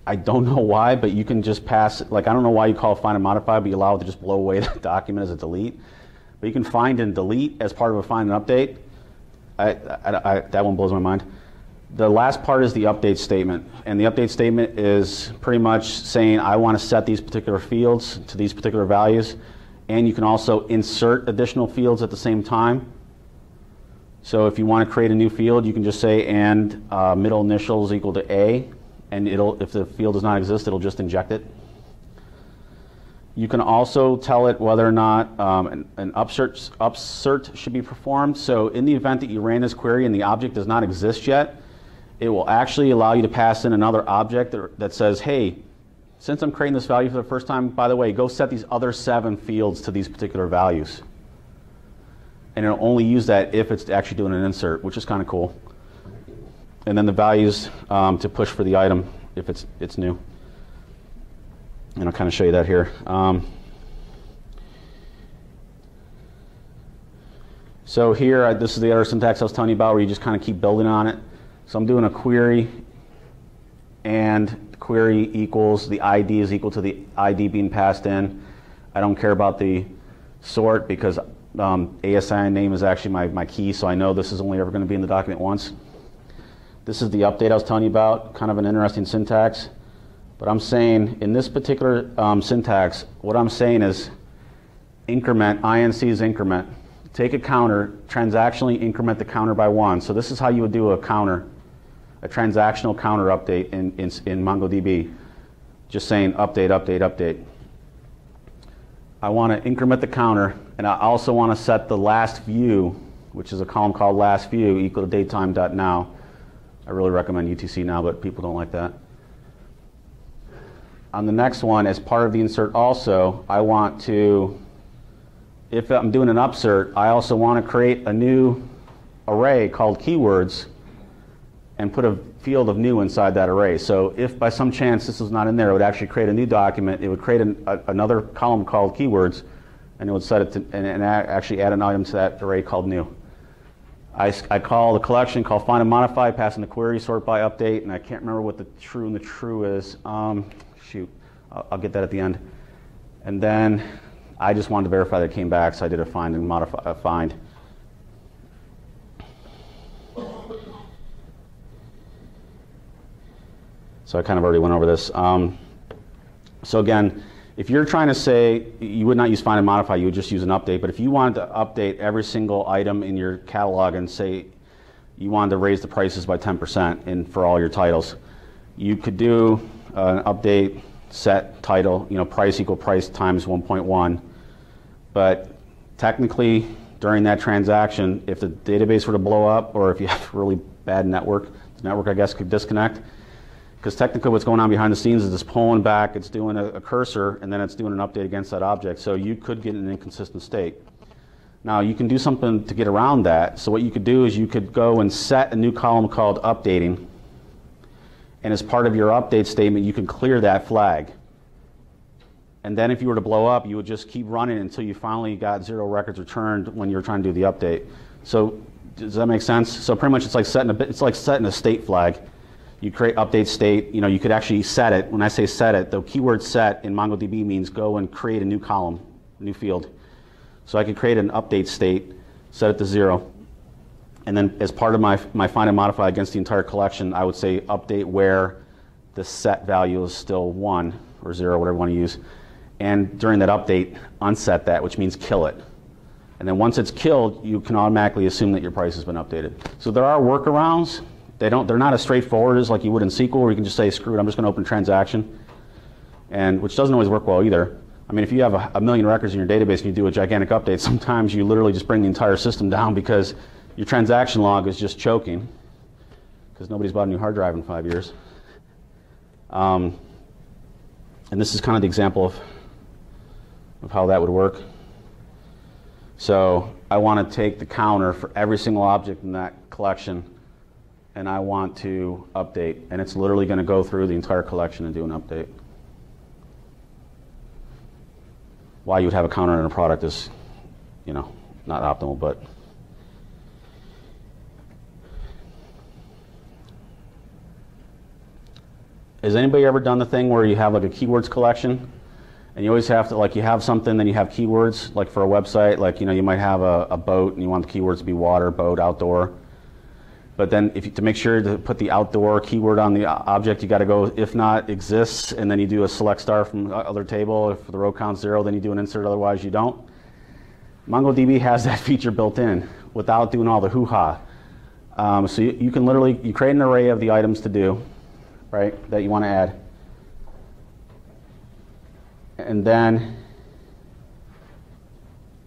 I don't know why, but you can just pass, like I don't know why you call it find and modify, but you allow it to just blow away the document as a delete. But you can find and delete as part of a find and update. That one blows my mind. The last part is the update statement. And the update statement is pretty much saying I want to set these particular fields to these particular values. And you can also insert additional fields at the same time. So if you want to create a new field, you can just say and middle initials equal to A. And if the field does not exist, it'll just inject it. You can also tell it whether or not an upsert should be performed. So in the event that you ran this query and the object does not exist yet, it will actually allow you to pass in another object that says, hey, since I'm creating this value for the first time, by the way, go set these other 7 fields to these particular values. And it'll only use that if it's actually doing an insert, which is kind of cool. And then the values to push for the item if it's new. And I'll kind of show you that here. So here, this is the other syntax I was telling you about where you just kind of keep building on it. So I'm doing a query, and the query equals, the ID is equal to the ID being passed in. I don't care about the sort because ASIN name is actually my key, so I know this is only ever going to be in the document once. This is the update I was telling you about, kind of an interesting syntax. But I'm saying in this particular syntax, what I'm saying is increment, INC is increment. Take a counter, transactionally increment the counter by 1. So this is how you would do a counter, a transactional counter update in MongoDB. Just saying update, update, update. I want to increment the counter, and I also want to set the last view, which is a column called last view, equal to datetime.now. I really recommend UTC now, but people don't like that. On the next one, as part of the insert also, I want to if I'm doing an upsert, I also want to create a new array called keywords and put a field of new inside that array. So if by some chance this was not in there, it would actually create a new document. It would create another column called keywords, and it would set it to, and actually add an item to that array called new. I call the collection, call find and modify, pass in the query, sort by update, and I can't remember what the true and the true is. Shoot, I'll get that at the end. And then I just wanted to verify that it came back, so I did a find and modify, find. So I kind of already went over this. So again, if you're trying to say, you would not use find and modify, you would just use an update. But if you wanted to update every single item in your catalog and say you wanted to raise the prices by 10% for all your titles, you could do an update set title, price equal price times 1.1. But technically, during that transaction, if the database were to blow up, or if you have a really bad network, the network, I guess, could disconnect. Because technically what's going on behind the scenes is it's pulling back, it's doing a cursor, and then it's doing an update against that object. So you could get an inconsistent state. Now you can do something to get around that. So what you could do is you could go and set a new column called updating. And as part of your update statement, you can clear that flag. And then if you were to blow up, you would just keep running until you finally got 0 records returned when you were trying to do the update. So does that make sense? So pretty much it's like setting a state flag. You create update state, you could actually set it. When I say set it, the keyword set in MongoDB means go and create a new column, new field. So I could create an update state, set it to 0. And then as part of my find and modify against the entire collection, I would say update where the set value is still 1 or 0, whatever you want to use. And during that update, unset that, which means kill it. And then once it's killed, you can automatically assume that your price has been updated. So there are workarounds. They're not as straightforward as like you would in SQL, where you can just say, screw it, I'm just going to open a transaction, and which doesn't always work well either. I mean, if you have a million records in your database and you do a gigantic update, sometimes you literally just bring the entire system down because your transaction log is just choking because nobody's bought a new hard drive in 5 years. And this is kind of the example of how that would work. So I want to take the counter for every single object in that collection, and I want to update, and it's literally going to go through the entire collection and do an update. Why you would have a counter in a product is, not optimal, but has anybody ever done the thing where you have like a keywords collection, and you always have to, like, you have something, then you have keywords, like for a website, like, you might have a boat, and you want the keywords to be water, boat, outdoor. But then to make sure to put the outdoor keyword on the object, you got to go if not exists, and then you do a select star from the other table. If the row count's 0, then you do an insert, otherwise you don't. MongoDB has that feature built in without doing all the hoo-ha. So you can literally, you create an array of the items to do, right, that you want to add. And then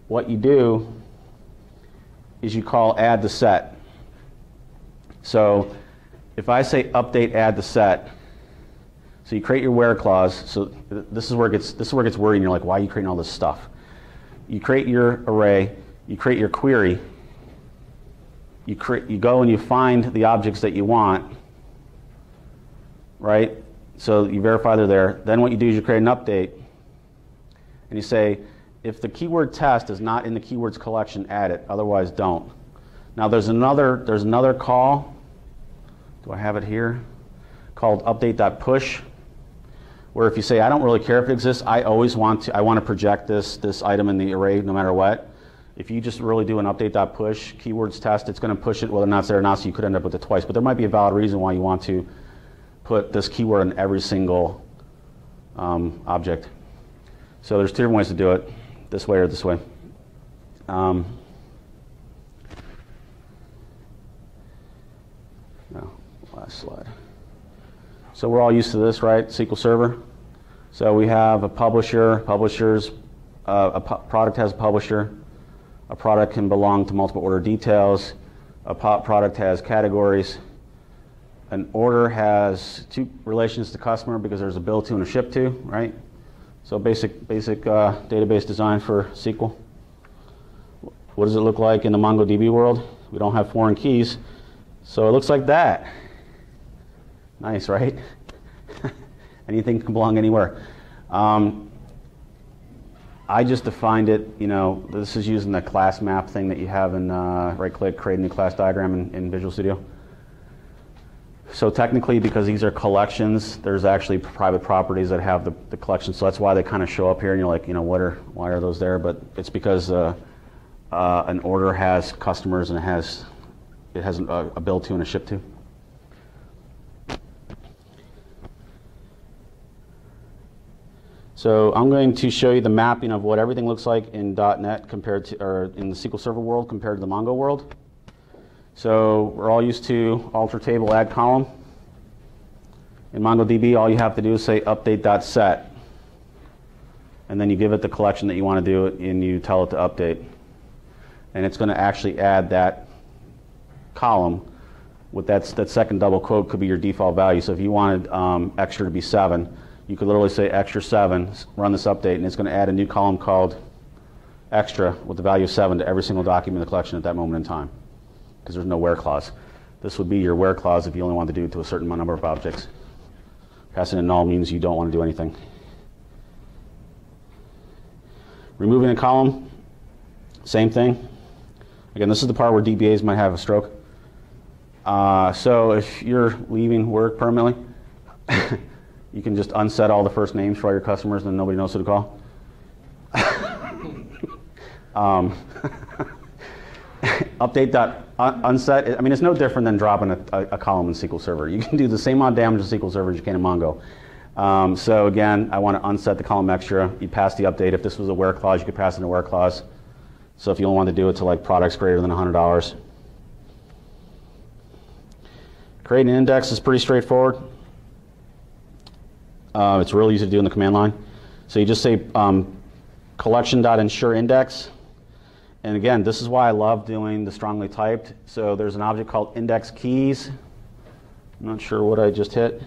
what you do is you call add to set. So if I say update add to set, so you create your where clause. So this is where it gets worrying. You're like, why are you creating all this stuff? You create your array, you create your query, you go and you find the objects that you want, right? So you verify they're there. Then what you do is you create an update, and you say, if the keyword test is not in the keywords collection, add it. Otherwise, don't. Now there's another call. Do I have it here? Called update.push, where if you say, I don't really care if it exists, I want to project this item in the array no matter what. If you just really do an update.push keywords test, it's going to push it whether or not it's there or not, so you could end up with it twice. But there might be a valid reason why you want to put this keyword in every single object. So there's 2 different ways to do it, this way or this way. Last slide. So we're all used to this, right? SQL Server. So we have a publisher. A product has a publisher. A product can belong to multiple order details. A product has categories. An order has 2 relations to customer because there's a bill to and a ship to, right? So basic database design for SQL. what does it look like in the MongoDB world? We don't have foreign keys, so it looks like that. Nice, right? Anything can belong anywhere. I just defined it, you know, this is using the class map thing that you have in right-click, create a new class diagram in Visual Studio. So technically, because these are collections, there's actually private properties that have the collection, so that's why they kind of show up here, and you're like, you know, why are those there? But it's because an order has customers and it has a build to and a ship to. So I'm going to show you the mapping of what everything looks like in .NET compared to, or in the SQL Server world compared to the Mongo world. So we're all used to alter table, add column. In MongoDB, all you have to do is say update.set. And then you give it the collection that you want to do and you tell it to update. And it's going to actually add that column with that second double quote could be your default value. So if you wanted extra to be 7, you could literally say extra 7, run this update, and it's going to add a new column called extra with the value of 7 to every single document in the collection at that moment in time, because there's no where clause. This would be your where clause if you only want to do it to a certain number of objects. Passing a null means you don't want to do anything. Removing a column, same thing. Again, this is the part where DBAs might have a stroke. So if you're leaving work permanently, you can just unset all the first names for all your customers and then nobody knows who to call. Update.unset, I mean, it's no different than dropping a column in SQL Server. You can do the same amount of damage in SQL Server as you can in Mongo. So again, I want to unset the column extra. You pass the update. If this was a where clause, you could pass in a where clause. So if you only want to do it to like products greater than $100. Create an index is pretty straightforward. It's really easy to do in the command line. So you just say collection.ensure index. And again, this is why I love doing the strongly typed. So there's an object called index keys. I'm not sure what I just hit.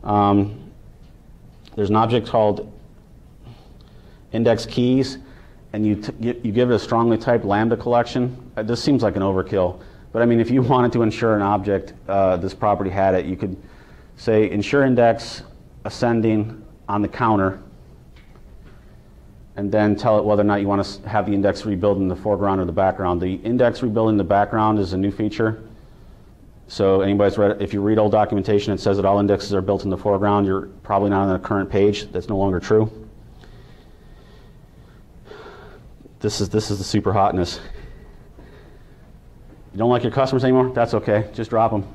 There's an object called index keys, and you give it a strongly typed lambda collection. This seems like an overkill. But I mean, if you wanted to ensure an object, this property had it, you could say ensure index ascending on the counter, and then tell it whether or not you want to have the index rebuild in the foreground or the background. The index rebuild in the background is a new feature. So anybody's read it, if you read old documentation, it says that all indexes are built in the foreground. You're probably not on the current page. That's no longer true. This is the super hotness. You don't like your customers anymore? That's okay. Just drop them.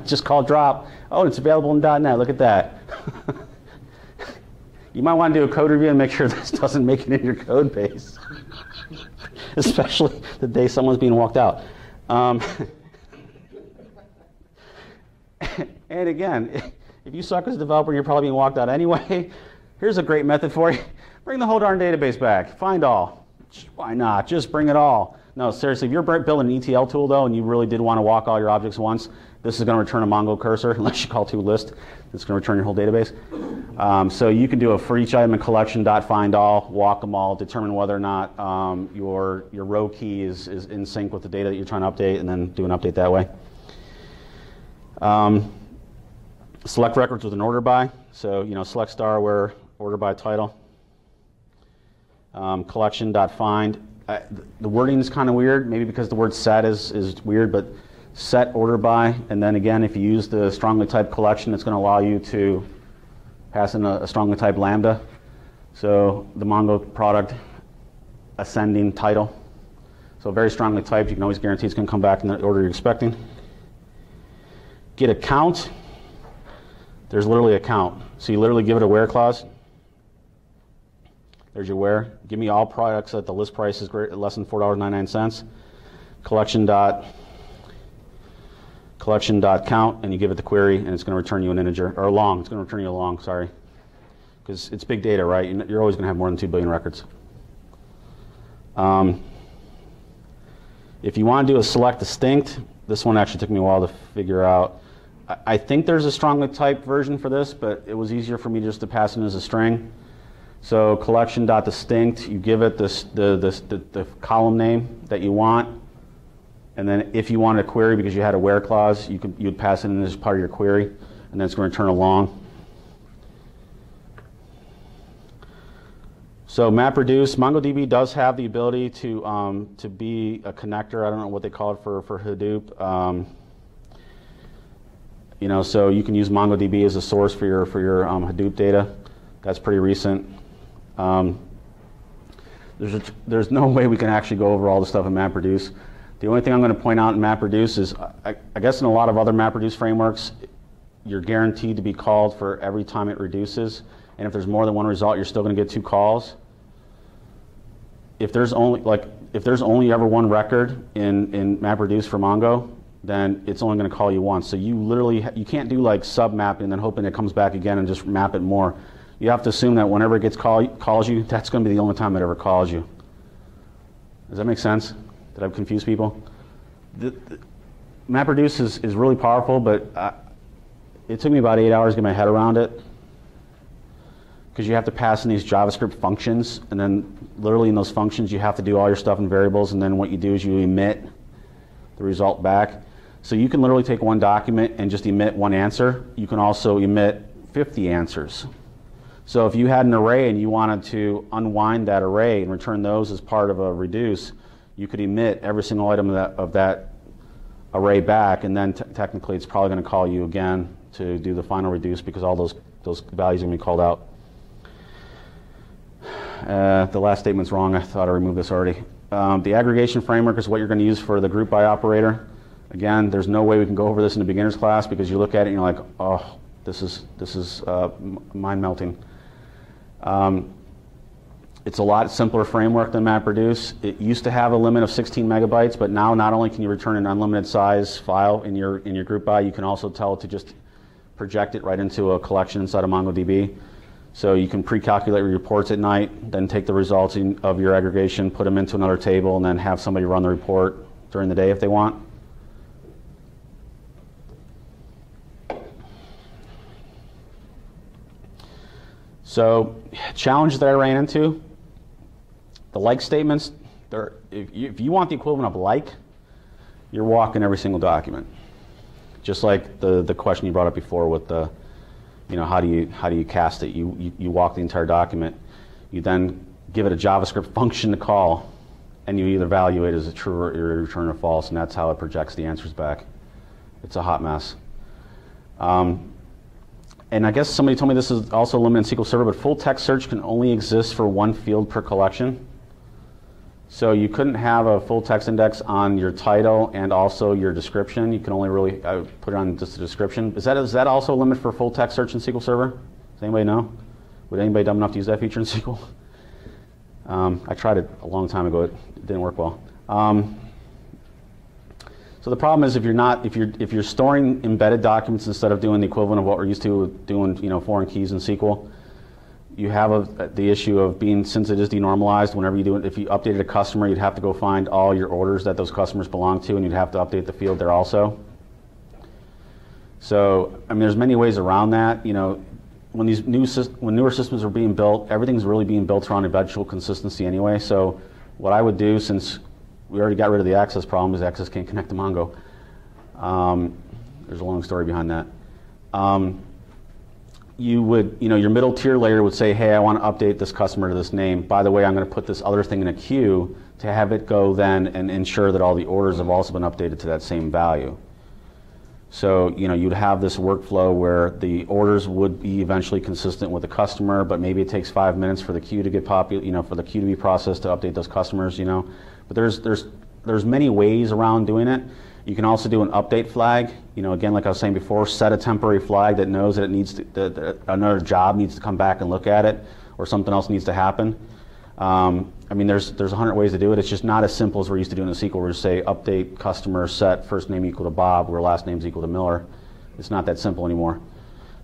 Just call drop. Oh, it's available in .NET. Look at that. You might want to do a code review and make sure this doesn't make it in your code base, especially the day someone's being walked out. And again, if you suck as a developer and you're probably being walked out anyway, here's a great method for you. Bring the whole darn database back. Find all. Why not? Just bring it all. No, seriously, if you're building an ETL tool, though, and you really did want to walk all your objects once, this is going to return a Mongo cursor, unless you call to list. It's going to return your whole database. So you can do a for each item in collection.find all, walk them all, determine whether or not your row key is in sync with the data that you're trying to update, and then do an update that way. Select records with an order by. So, you know, select star where order by title. Collection.find. The wording is kind of weird, maybe because the word set is weird, but set order by, and then again, if you use the strongly typed collection, it's going to allow you to pass in a strongly typed lambda. So the Mongo product ascending title. So very strongly typed, you can always guarantee it's going to come back in the order you're expecting. Get a count. There's literally a count. So you literally give it a where clause. There's your where. Give me all products that the list price is less than $4.99. Collection.count, and you give it the query, and it's going to return you an integer, or a long. It's going to return you a long, sorry. Because it's big data, right? You're always going to have more than 2 billion records. If you want to do a select distinct, this one actually took me a while to figure out. I think there's a strongly typed version for this, but it was easier for me just to pass it as a string. So collection.distinct, you give it the column name that you want, and then if you wanted a query because you had a where clause, you'd pass it in as part of your query, and then it's going to return a long. So MapReduce, MongoDB does have the ability to be a connector. I don't know what they call it for Hadoop. You know, so you can use MongoDB as a source for your Hadoop data. That's pretty recent. There's no way we can actually go over all the stuff in MapReduce. The only thing I'm going to point out in MapReduce is, I guess in a lot of other MapReduce frameworks, you're guaranteed to be called for every time it reduces. And if there's more than one result, you're still going to get 2 calls. If there's only ever one record in MapReduce for Mongo, then it's only going to call you once. So you can't do like sub mapping and then hoping it comes back again and just map it more. You have to assume that whenever it gets calls you, that's going to be the only time it ever calls you. Does that make sense? Did I confuse people? MapReduce is really powerful, but it took me about 8 hours to get my head around it, because you have to pass in these JavaScript functions, and then literally in those functions you have to do all your stuff in variables, and then what you do is you emit the result back. So you can literally take one document and just emit one answer. You can also emit 50 answers. So if you had an array and you wanted to unwind that array and return those as part of a reduce, you could emit every single item of that array back, and then technically it's probably going to call you again to do the final reduce, because all those values are going to be called out. The last statement's wrong. I thought I removed this already. The aggregation framework is what you're going to use for the group by operator. Again, there's no way we can go over this in the beginner's class, because you look at it and you're like, oh, this is mind melting. It's a lot simpler framework than MapReduce. It used to have a limit of 16 megabytes, but now not only can you return an unlimited size file in your group by, you can also tell it to just project it right into a collection inside of MongoDB. So you can pre-calculate your reports at night, then take the results of your aggregation, put them into another table, and then have somebody run the report during the day if they want. So, challenges that I ran into, the like statements, if you want the equivalent of like, you're walking every single document. Just like the question you brought up before with the, you know, how do you cast it? You walk the entire document. You then give it a JavaScript function to call, and you either evaluate it as a true or you return a false, and that's how it projects the answers back. It's a hot mess. And I guess somebody told me this is also limited in SQL Server, but full text search can only exist for one field per collection. So you couldn't have a full text index on your title and also your description. You can only really put it on just the description. Is that also a limit for full text search in SQL Server? Does anybody know? Would anybody dumb enough to use that feature in SQL? I tried it a long time ago. It didn't work well. So the problem is if you're storing embedded documents instead of doing the equivalent of what we're used to doing, you know, foreign keys in SQL, you have the issue of being, since it is denormalized, whenever you do it, if you updated a customer, you'd have to go find all your orders that those customers belong to, and you'd have to update the field there also. So, I mean, there's many ways around that. You know, when newer systems are being built, everything's really being built around eventual consistency anyway. So what I would do, since we already got rid of the access problem, is access can't connect to Mongo. There's a long story behind that. You would, you know, your middle tier layer would say, hey, I want to update this customer to this name. By the way, I'm going to put this other thing in a queue to have it go then and ensure that all the orders have also been updated to that same value. So, you know, you'd have this workflow where the orders would be eventually consistent with the customer, but maybe it takes 5 minutes for the queue to get for the queue to be processed to update those customers, you know. But there's many ways around doing it. You can also do an update flag. You know, again, like I was saying before, set a temporary flag that knows that it needs to, that another job needs to come back and look at it, or something else needs to happen. I mean, there's 100 ways to do it. It's just not as simple as we're used to doing in SQL, where you say update customer set first name equal to Bob, where last name is equal to Miller. It's not that simple anymore.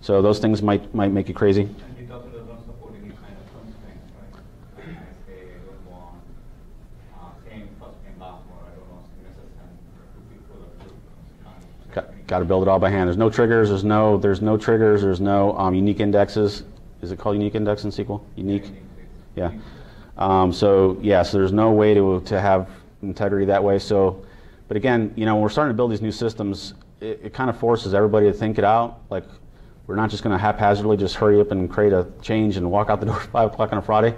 So those things might make you crazy. And it also doesn't support any kind of constraints, right? I say I don't want same first name last name. I don't want necessarily two people. Got to build it all by hand. There's no triggers. There's no triggers. There's no unique indexes. Is it called unique index in SQL? Unique. Yeah. So there's no way to have integrity that way. So, but again, when we're starting to build these new systems, it kind of forces everybody to think it out. Like, we're not just going to haphazardly just hurry up and create a change and walk out the door at 5 o'clock on a Friday.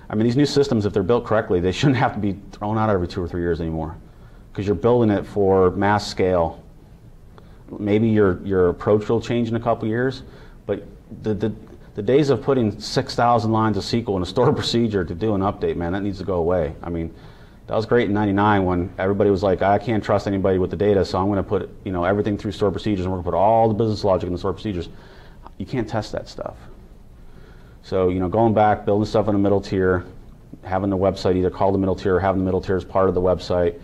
I mean, these new systems, if they're built correctly, they shouldn't have to be thrown out every 2 or 3 years anymore, because you're building it for mass scale. Maybe your approach will change in a couple years, but the days of putting 6,000 lines of SQL in a stored procedure to do an update, man, that needs to go away. I mean, that was great in '99 when everybody was like, I can't trust anybody with the data, so I'm going to put everything through stored procedures, and we're going to put all the business logic in the stored procedures. You can't test that stuff. So going back, building stuff in the middle tier, having the website either called the middle tier or having the middle tier as part of the website.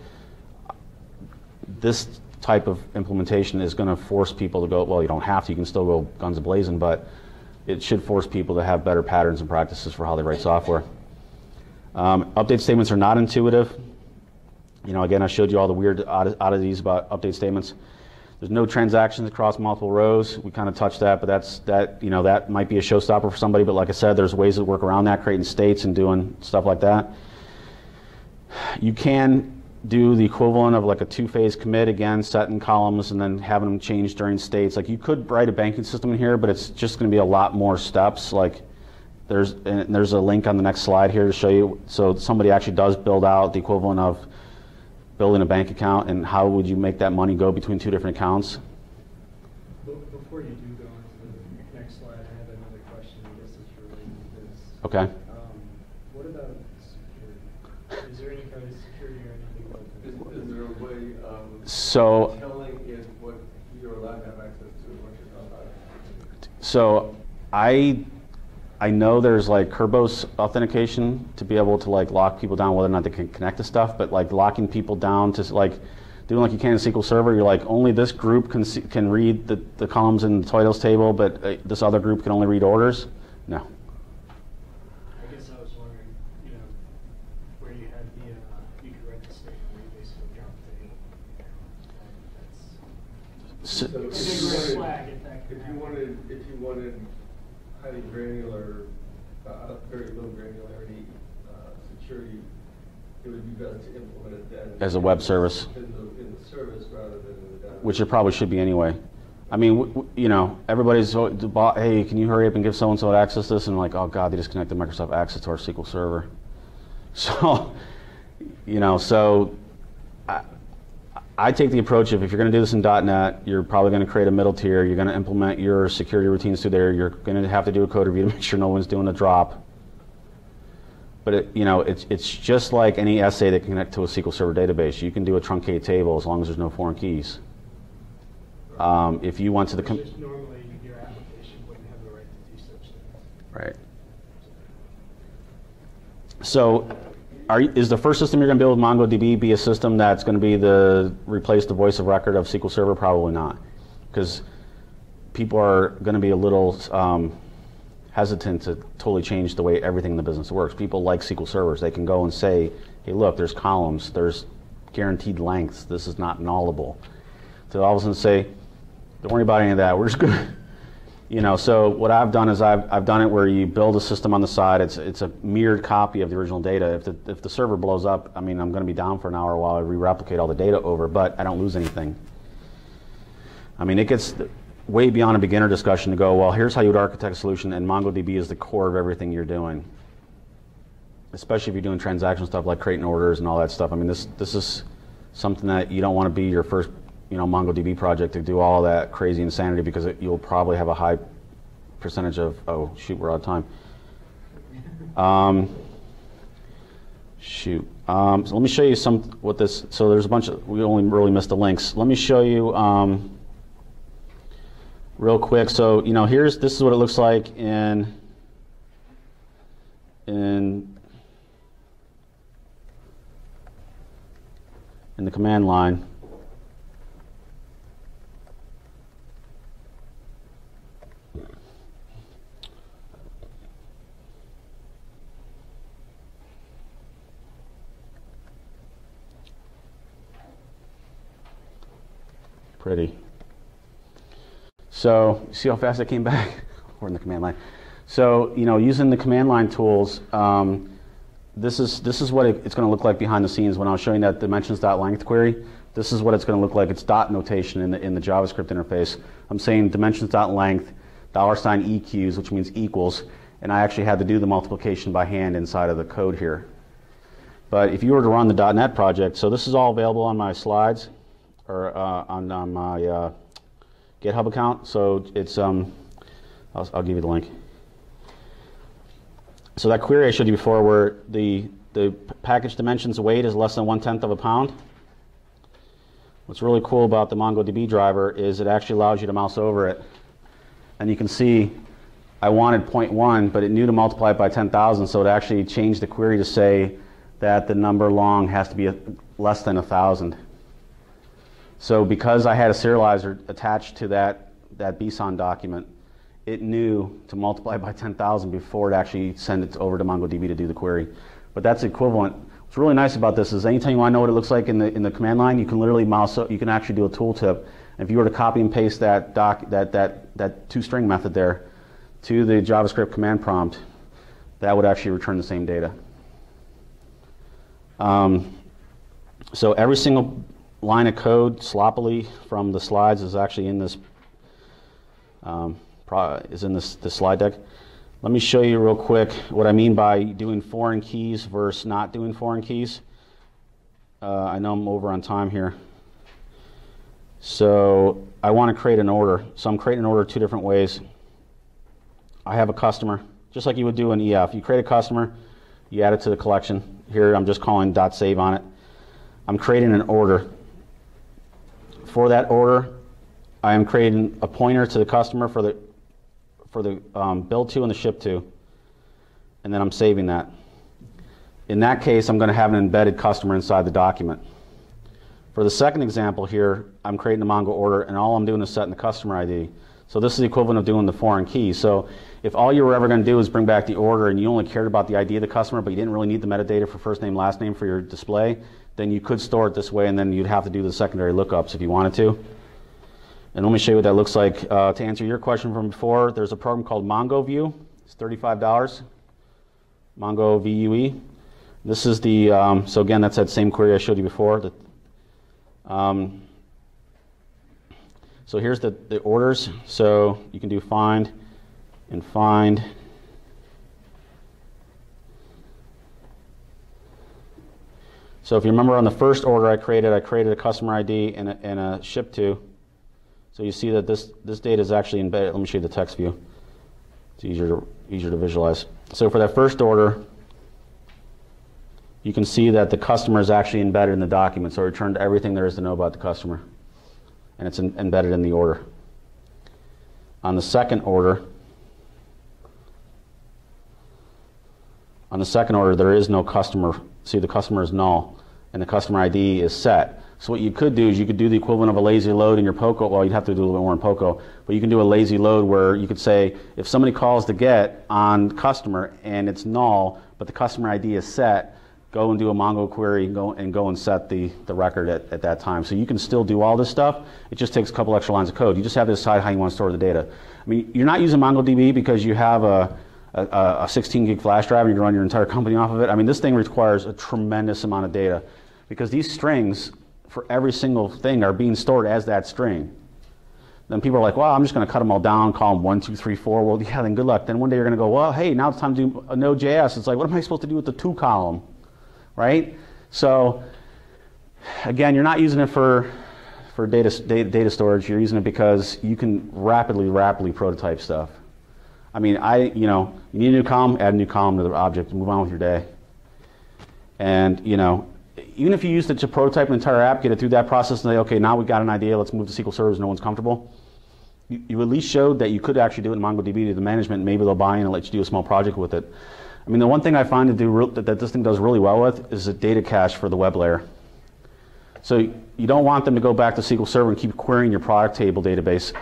This type of implementation is going to force people to go, well, you don't have to, you can still go guns a-blazing, but it should force people to have better patterns and practices for how they write software. Update statements are not intuitive. Again, I showed you all the weird oddities about update statements. There's no transactions across multiple rows. We kind of touched that, but that might be a showstopper for somebody, but like I said, there's ways to work around that, creating states and doing stuff like that. You can do the equivalent of like a two-phase commit, again, setting columns and then having them change during states. Like, you could write a banking system in here, but it's just going to be a lot more steps. Like, there's a link on the next slide here to show you. So somebody actually does build out the equivalent of building a bank account, and how would you make that money go between two different accounts? Before you do go on to the next slide, I have another question. I guess it's related to this. Okay. What about security? Is there any kind of security or anything like that? Is there a way of So, telling it what you're allowed to have access to and what you're not allowed to? So I know there's like Kerbos authentication to be able to like lock people down whether or not they can connect to stuff, but like locking people down to like doing like you can in SQL Server, you're like only this group can read the columns in the titles table, but this other group can only read orders. No. I guess I was wondering, where you had you could write the statement where you basically drop the So a big red flag if that could if you wanted highly granular, very low granularity security, it would be best to implement it then As a web service. in the service rather than in the data. Which it probably should be anyway. I mean, everybody's, hey, can you hurry up and give so-and-so access to this? And like, oh God, they just connected Microsoft Access to our SQL Server. So, I take the approach of, if you're going to do this in .NET, you're probably going to create a middle tier. You're going to implement your security routines through there. You're going to have to do a code review to make sure no one's doing a drop. But it's just like any essay that can connect to a SQL Server database. You can do a truncated table as long as there's no foreign keys. If you want to just normally your application wouldn't have the right to do such things. Right. So, is the first system you're going to build with MongoDB be a system that's going to replace the voice of record of SQL Server? Probably not, because people are going to be a little hesitant to totally change the way everything in the business works. People like SQL servers. They can go and say, hey, look, there's columns, there's guaranteed lengths, this is not nullable. To all of a sudden say, don't worry about any of that, we're just going to, so what I've done is I've done it where you build a system on the side. It's a mirrored copy of the original data. If the server blows up, I mean, I'm going to be down for an hour while I re-replicate all the data over, but I don't lose anything. I mean, it gets way beyond a beginner discussion to go, well, here's how you would architect a solution, and MongoDB is the core of everything you're doing. Especially if you're doing transaction stuff like creating orders and all that stuff. I mean, this is something that you don't want to be your first MongoDB project to do all that crazy insanity, because you'll probably have a high percentage of, oh shoot, we're out of time. So let me show you so there's a bunch of, we only really missed the links. Let me show you real quick. So, this is what it looks like in the command line. Pretty. So, you see how fast I came back? We're in the command line. So, using the command line tools, this is what it's going to look like behind the scenes when I was showing that dimensions.length query. This is what it's going to look like. It's dot notation in the JavaScript interface. I'm saying dimensions.length, $equals, which means equals, and I actually had to do the multiplication by hand inside of the code here. But if you were to run the .NET project, so this is all available on my slides or on my GitHub account. So it's I'll give you the link. So that query I showed you before, where the package dimensions weight is less than 1/10 of a pound. What's really cool about the MongoDB driver is it actually allows you to mouse over it, and you can see I wanted 0.1, but it knew to multiply it by 10,000, so it actually changed the query to say that the number long has to be less than 1,000. So because I had a serializer attached to that BSON document, it knew to multiply by 10,000 before it actually sent it over to MongoDB to do the query. But that's equivalent. What's really nice about this is anytime you want to know what it looks like in the command line, you can literally mouse up. You can actually do a tooltip. And if you were to copy and paste that toString method there to the JavaScript command prompt, that would actually return the same data. So every single line of code sloppily from the slides is actually in this this slide deck. Let me show you real quick what I mean by doing foreign keys versus not doing foreign keys. I know I'm over on time here. So I want to create an order. So I'm creating an order two different ways. I have a customer, just like you would do in EF. You create a customer, you add it to the collection. Here I'm just calling .save on it. I'm creating an order. For that order, I am creating a pointer to the customer for the build to and the ship to, and then I'm saving that. In that case, I'm going to have an embedded customer inside the document. For the second example here, I'm creating a Mongo order, and all I'm doing is setting the customer ID. So this is the equivalent of doing the foreign key. So if all you were ever going to do is bring back the order and you only cared about the ID of the customer, but you didn't really need the metadata for first name, last name for your display, then you could store it this way, and then you'd have to do the secondary lookups if you wanted to. And let me show you what that looks like. To answer your question from before, there's a program called MongoView. It's $35. MongoVue. This is the, so again, that's that same query I showed you before. So here's the orders. So you can do find and find. So if you remember on the first order I created a customer ID and a ship to. So you see that this data is actually embedded. Let me show you the text view. It's easier to visualize. So for that first order, you can see that the customer is actually embedded in the document. So it returned everything there is to know about the customer, and it's embedded in the order. On the second order, there is no customer. See, the customer is null, and the customer ID is set. So what you could do is you could do the equivalent of a lazy load in your POCO. Well, you'd have to do a little bit more in POCO, but you can do a lazy load where you could say if somebody calls the get on customer and it's null, but the customer ID is set, go and do a Mongo query and go and set the record at that time. So you can still do all this stuff. It just takes a couple extra lines of code. You just have to decide how you want to store the data. I mean, you're not using MongoDB because you have a 16 gig flash drive and you run your entire company off of it. I mean, this thing requires a tremendous amount of data because these strings for every single thing are being stored as that string. Then people are like, well, I'm just going to cut them all down, call them 1, 2, 3, 4. Well, yeah, then good luck. Then one day you're going to go, well, hey, now it's time to do a Node.js. It's like, what am I supposed to do with the 2 column, right? So again, you're not using it for data storage. You're using it because you can rapidly prototype stuff. I mean, you need a new column, add a new column to the object, and move on with your day. And even if you used it to prototype an entire app, get it through that process, and say, okay, now we've got an idea, let's move to SQL servers, no one's comfortable. You at least showed that you could actually do it in MongoDB to the management, and maybe they'll buy in and let you do a small project with it. I mean, the one thing I find that this thing does really well with is a data cache for the web layer. So you don't want them to go back to SQL Server and keep querying your product table database.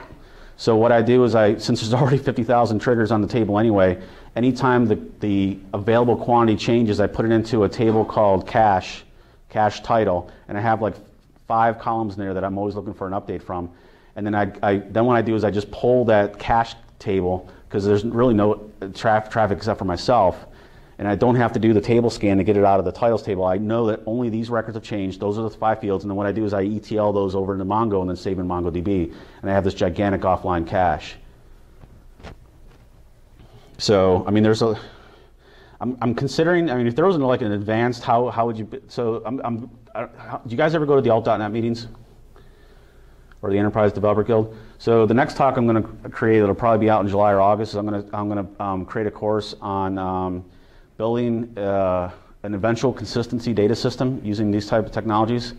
So what I do is since there's already 50,000 triggers on the table anyway, anytime the available quantity changes, I put it into a table called cache title, and I have like 5 columns in there that I'm always looking for an update from. And then then what I do is I just pull that cache table because there's really no traffic except for myself. And I don't have to do the table scan to get it out of the titles table. I know that only these records have changed. Those are the 5 fields. And then what I do is I ETL those over into Mongo and then save in MongoDB. And I have this gigantic offline cache. So, I mean, I'm considering, I mean, if there wasn't like an advanced, how would you, so do you guys ever go to the alt.net meetings? Or the Enterprise Developer Guild? So the next talk I'm going to create, it'll probably be out in July or August, is I'm going to create a course on building an eventual consistency data system using these type of technologies.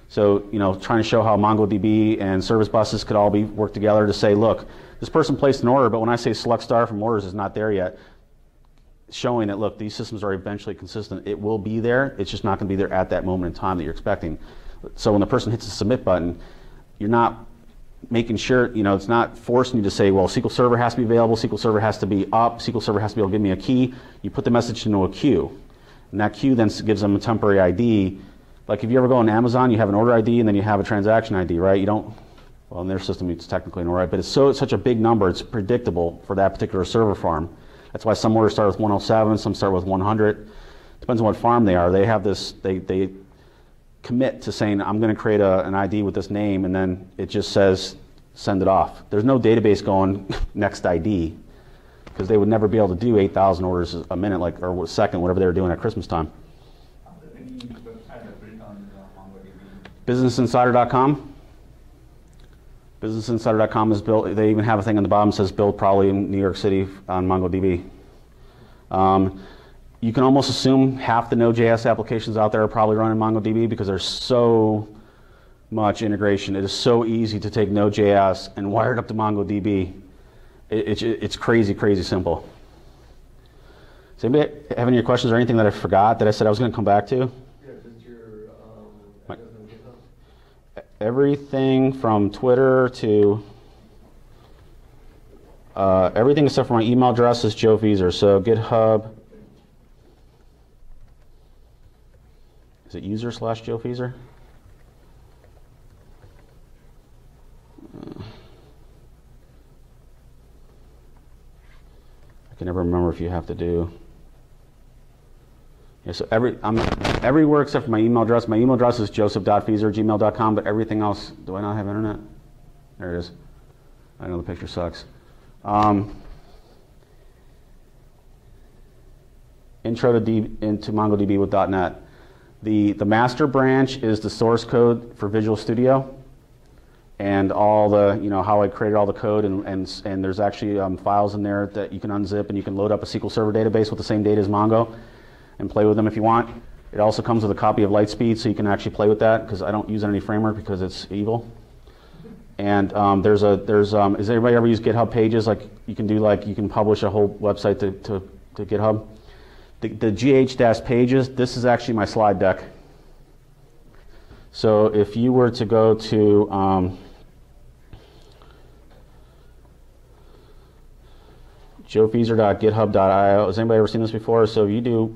So, you know, trying to show how MongoDB and service buses could all work together to say, look, this person placed an order, but when I say select star from orders is not there yet, showing that, look, these systems are eventually consistent. It will be there. It's just not going to be there at that moment in time that you're expecting. So when the person hits the submit button, you're not making sure, you know, it's not forcing you to say, well, SQL Server has to be available, SQL Server has to be up, SQL Server has to be able to give me a key. You put the message into a queue, and that queue then gives them a temporary ID. Like if you ever go on Amazon, you have an order ID and then you have a transaction ID, right? You don't, well, in their system it's technically an order, but it's such a big number, it's predictable for that particular server farm. That's why some orders start with 107, some start with 100. Depends on what farm they are. They have this, they commit to saying, I'm going to create an ID with this name, and then it just says, send it off. There's no database going next ID, because they would never be able to do 8,000 orders a minute, like, or a second, whatever they were doing at Christmas time. Are there any websites that built on MongoDB? BusinessInsider.com. BusinessInsider.com is built, they even have a thing on the bottom that says built probably in New York City on MongoDB. You can almost assume half the Node.js applications out there are probably running MongoDB because there's so much integration. It is so easy to take Node.js and wire it up to MongoDB. It's crazy, crazy simple. Does anybody have any questions or anything that I forgot that I said I was going to come back to? Yeah, just your address on GitHub. Everything from Twitter to everything except for my email address is Joe Feser. So GitHub. Is it user/Joe Feser? I can never remember if you have to do. Yeah, so I'm everywhere except for my email address. My email address is joseph.feser@gmail.com, but everything else, do I not have internet? There it is. I know the picture sucks. Intro into MongoDB with .NET. The master branch is the source code for Visual Studio, and all the, you know, how I created all the code, and there's actually files in there that you can unzip, and you can load up a SQL Server database with the same data as Mongo and play with them if you want. It also comes with a copy of Lightspeed, so you can actually play with that, because I don't use any framework because it's evil. And has everybody ever used GitHub Pages? Like you can publish a whole website to GitHub. The GH-Pages, this is actually my slide deck. So if you were to go to joefeser.github.io, has anybody ever seen this before? So if you do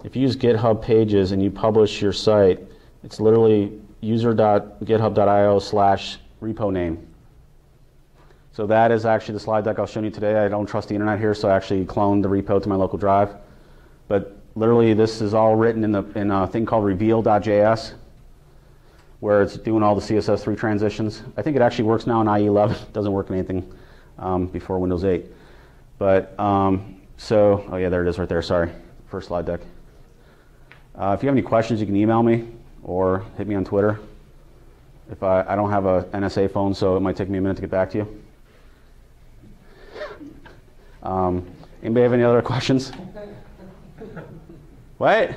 if you use GitHub Pages and you publish your site, it's literally user.github.io/repo name. So that is actually the slide deck I'll show you today. I don't trust the internet here, so I actually cloned the repo to my local drive. But literally, this is all written in a thing called reveal.js, where it's doing all the CSS3 transitions. I think it actually works now in IE 11. It doesn't work in anything before Windows 8. But oh yeah, there it is right there. Sorry, first slide deck. If you have any questions, you can email me or hit me on Twitter. If I don't have a NSA phone, so it might take me a minute to get back to you. Anybody have any other questions? What?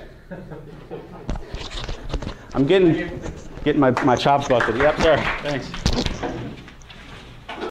I'm getting my chops busted. Yep, sir. Thanks.